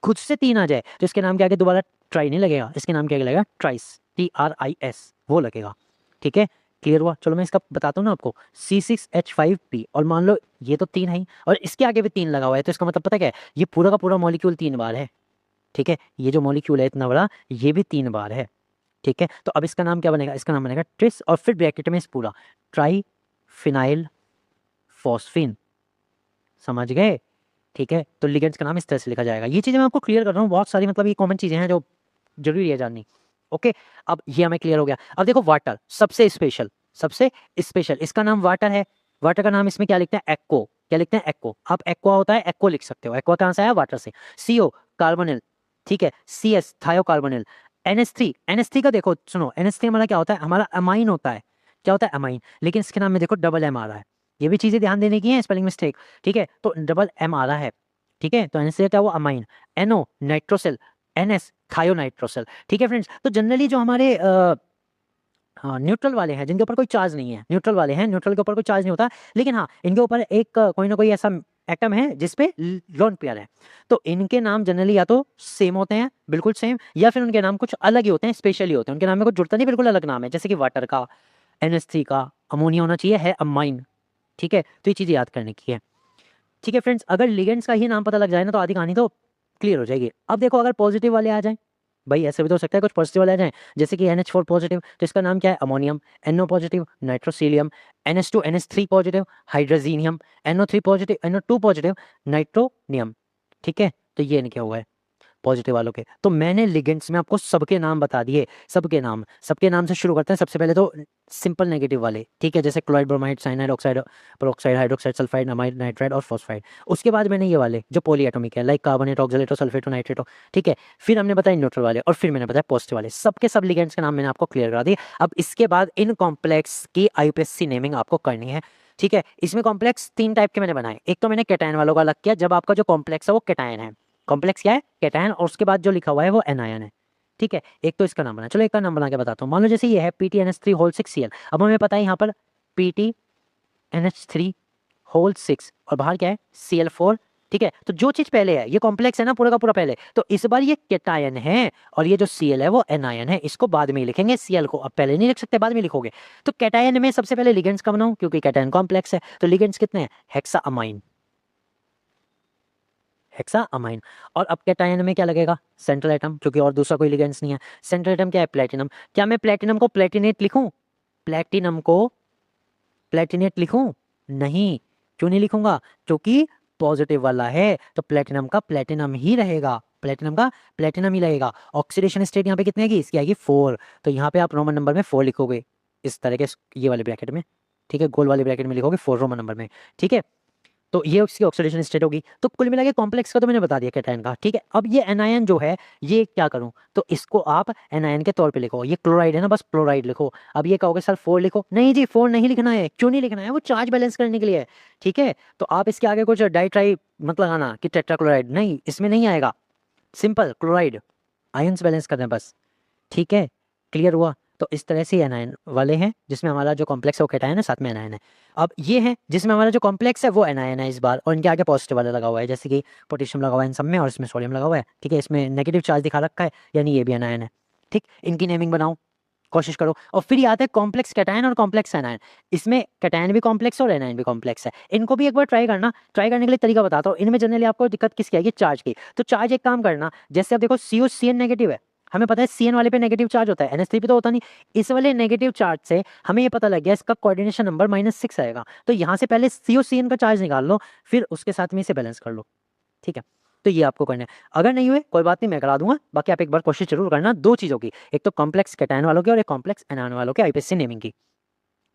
खुद से 3 आ जाए, तो इसके नाम के आगे दोबारा ट्राई नहीं लगेगा, इसके नाम के आगे लगेगा ट्राइस, TRIS, वो लगेगा, ठीक है। क्लियर हुआ, चलो मैं इसका बताता हूँ ना आपको, C6H5P, और मान लो ये तो 3 है ही, और इसके आगे भी 3 लगा हुआ है, तो इसका मतलब पता क्या है, ये पूरा का पूरा मॉलिक्यूल 3 बार है, ठीक है, ये जो मॉलिक्यूल है इतना बड़ा, ये भी 3 बार है, ठीक है। तो अब इसका नाम क्या बनेगा, इसका नाम बनेगा ट्रिस, और फिर ब्रैकेट में इस पूरा ट्राईफिनाइल फॉस्फिन, समझ गए, ठीक है। तो लिगेंड्स का नाम इस तरह से लिखा जाएगा। ये चीज़ें मैं आपको क्लियर कर रहा हूँ, बहुत सारी मतलब ये कॉमन चीज़ें हैं जो जरूरी है जाननी, ओके। अब ये हमें क्लियर हो गया। अब देखो वाटर, सबसे स्पेशल, सबसे स्पेशल, इसका नाम वाटर है, वाटर का नाम इसमें क्या लिखते हैं, एक्को, क्या लिखते हैं, एक्को। आप एक्वा होता है, एक्को लिख सकते हो, एक्वा कहाँ से आया, वाटर से। CO कार्बोनिल, ठीक है, CS थायोकार्बोनिल, NH3 का देखो सुनो, NH3 हमारा क्या होता है, हमारा अमाइन होता है, क्या होता है, अमाइन, लेकिन इसके नाम में देखो डबल M आ रहा है, ये भी चीजें ध्यान देने की है, स्पेलिंग मिस्टेक, ठीक है, तो डबल M आ रहा है, ठीक है, तो NH क्या, वो अमाइन, NO नाइट्रोसिल, NS थायोनाइट्रोसिल, ठीक है फ्रेंड्स। तो जनरली जो हमारे हाँ न्यूट्रल वाले हैं, जिनके ऊपर कोई चार्ज नहीं है, न्यूट्रल वाले हैं, न्यूट्रल के ऊपर कोई चार्ज नहीं होता, लेकिन हाँ इनके ऊपर एक कोई ना कोई ऐसा एटम है जिसपे लोन पेयर है, तो इनके नाम जनरली या तो सेम होते हैं, बिल्कुल सेम, या फिर उनके नाम कुछ अलग ही होते हैं, स्पेशली होते हैं, उनके नाम में कुछ जुड़ता नहीं, बिल्कुल अलग नाम है, जैसे कि वाटर का, NH3 का अमोनिया होना चाहिए, है अमाइन, ठीक है। तो ये चीज़ याद करने की है, ठीक है फ्रेंड्स। अगर लिगेंड्स का ही नाम पता लग जाए ना तो आधी कहानी तो क्लियर हो जाएगी। अब देखो अगर पॉजिटिव वाले आ जाए, भाई ऐसे भी तो हो सकता है कुछ पॉजिटिव वाले आ जाए, जैसे कि NH4 पॉजिटिव, तो इसका नाम क्या है, ammonium, NO positive nitrosylium, NH2 NH3 positive hydrazinium, NO3 positive NO2 positive nitronium, ठीक है, तो ये क्या हुआ है। पॉजिटिव वालों के। तो मैंने लिगेंड्स में आपको सबके नाम बता दिए, सबके नाम से शुरू करते हैं। सबसे पहले तो सिंपल नेगेटिव वाले, ठीक है, जैसे chloride, bromide, cyanide, oxide, peroxide, hydroxide, sulphide, amide, nitride और फॉस्फाइड। उसके बाद मैंने ये वाले जो पॉलीएटॉमिक है, like carbonate, oxalate, sulphate, nitrate, ठीक है। फिर हमने बताया न्यूट्रल वाले, और फिर मैंने बताया पॉजिटिव वाले। सबके सब लिगेंड्स के नाम मैंने आपको क्लियर करा दिए। अब इसके बाद इन कॉम्प्लेक्स की आईयूपीएसी नेमिंग आपको करनी है, ठीक है। इसमें कॉम्प्लेक्स 3 टाइप के मैंने बनाए। एक तो मैंने कैटायन वालों का अलग किया, जब आपका जो कॉम्प्लेक्स है वो कैटायन है, कॉम्प्लेक्स क्या है, कैटायन, और उसके बाद जो लिखा हुआ है वो एनायन है, ठीक है। एक तो इसका नाम बना, चलो एक का नाम बना के बताता हूँ। मान लो जैसे ये है PTNH3 होल 6Cl। अब हमें पता है यहाँ पर PTNH3 होल 6 और बाहर क्या है Cl4, ठीक है। तो जो चीज पहले है, ये कॉम्प्लेक्स है ना पूरा का पूरा पहले, तो इस बार ये कैटायन है और ये जो Cl है वो एनायन है। इसको बाद में ही लिखेंगे, Cl को अब पहले नहीं लिख सकते, बाद में लिखोगे। तो कैटायन में सबसे पहले लिगेंड्स का बनाऊं, क्योंकि कैटायन कॉम्प्लेक्स है। तो लिगेंड्स कितने हैं, हेक्साअमाइन, हेक्साअमाइन। और अब कैटायन में क्या लगेगा, सेंट्रल एटम, क्योंकि और दूसरा कोई लिगेंड्स नहीं है। सेंट्रल एटम क्या है, प्लेटिनम। क्या मैं प्लेटिनम को प्लेटिनेट लिखूं, प्लेटिनम को प्लेटिनेट लिखूं, नहीं। क्यों नहीं लिखूंगा, क्योंकि पॉजिटिव वाला है, तो प्लेटिनम का प्लेटिनम ही रहेगा, प्लेटिनम का प्लेटिनम ही रहेगा। ऑक्सीडेशन स्टेट यहाँ पे कितने आएगी, इसकी आएगी 4। तो यहाँ पे आप रोमन नंबर में 4 लिखोगे, इस तरह के ये वाले ब्रैकेट में, ठीक है, गोल वाले ब्रैकेट में लिखोगे 4 रोमन नंबर में, ठीक है। तो ये उसकी ऑक्सीडेशन स्टेट होगी। तो कुल मिला के कॉम्प्लेक्स का तो मैंने बता दिया कैटायन का, ठीक है। अब ये एनायन जो है, ये क्या करूं, तो इसको आप एनायन के तौर पे लिखो। ये क्लोराइड है ना, बस क्लोराइड लिखो। अब ये कहोगे सर 4 लिखो, नहीं जी 4 नहीं लिखना है। क्यों नहीं लिखना है, वो चार्ज बैलेंस करने के लिए है, ठीक है। तो आप इसके आगे कुछ डाइट्राई मत लगाना कि टेट्राक्लोराइड, नहीं, इसमें नहीं आएगा। सिंपल क्लोराइड, आयंस बैलेंस करना है बस, ठीक है। क्लियर हुआ। तो इस तरह से एनायन वाले हैं, जिसमें हमारा जो कॉम्प्लेक्स है वो कैटायन है, साथ में एनायन है। अब ये है जिसमें हमारा जो कॉम्प्लेक्स है वो एनायन है इस बार, और इनके आगे पॉजिटिव वाला लगा हुआ है, जैसे कि पोटेशियम लगा हुआ है इन सब में, और इसमें सोडियम लगा हुआ है, ठीक है। इसमें नेगेटिव चार्ज दिखा रखा है, यानी ये भी एनायन है, ठीक। इनकी नेमिंग बनाओ, कोशिश करो। और फिर आता है कॉम्प्लेक्स कैटायन और कॉम्प्लेक्स एनायन। इसमें कैटायन भी कॉम्प्लेक्स और एनायन भी कॉम्प्लेक्स है। इनको भी एक बार ट्राई करना। ट्राई करने के लिए तरीका बताता हूँ। इनमें जनरली आपको दिक्कत किसकी आएगी, चार्ज की। तो चार्ज एक काम करना, जैसे आप देखो COCN नेगेटिव है, हमें पता है CN वाले पे नेगेटिव चार्ज होता है, NH3 पे तो होता नहीं। इस वाले नेगेटिव चार्ज से हमें ये पता लग गया इसका कोऑर्डिनेशन नंबर -6 आएगा। तो यहाँ से पहले COCN का चार्ज निकाल लो, फिर उसके साथ में इसे बैलेंस कर लो, ठीक है। तो ये आपको करना है। अगर नहीं हुए कोई बात नहीं, मैं करा दूंगा। बाकी आप एक बार कोशिश जरूर करना दो चीज़ों की, एक तो कॉम्प्लेक्स कैटायन वालों की और एक कॉम्प्लेक्स एनायन वालों के आईपीएससी नेमिंग की,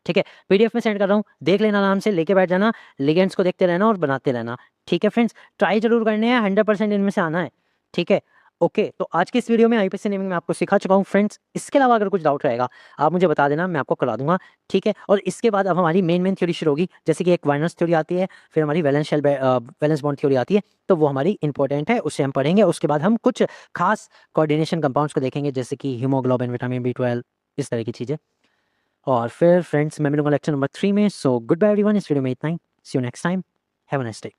ठीक है। PDF में सेंड कर रहा हूँ, देख लेना, आराम से लेके बैठ जाना, लिगेंड्स को देखते रहना और बनाते रहना, ठीक है फ्रेंड्स। ट्राई जरूर करने हैं, 100% इनमें से आना है, ठीक है। ओके, तो आज की इस वीडियो में आईपीएससी नेमिंग में आपको सिखा चुका हूँ फ्रेंड्स। इसके अलावा अगर कुछ डाउट रहेगा आप मुझे बता देना, मैं आपको करा दूंगा, ठीक है। और इसके बाद अब हमारी मेन थ्योरी शुरू होगी, जैसे कि एक वाइनर्स थ्योरी आती है, फिर हमारी वैलेंस बॉन्ड थ्योरी आती है, तो वो हमारी इंपॉर्टेंट है, उससे हम पढ़ेंगे। उसके बाद हम कुछ खास कोऑर्डिनेशन कंपाउंड्स को देखेंगे, जैसे कि हीमोग्लोबिन, विटामिन B12, इस तरह की चीज़ें। और फिर फ्रेंड्स मैं मिलूंगा लेक्चर नंबर 3 में। सो गुड बाय एवरीवन, इस वीडियो में इतना ही। See you next time, have a nice day.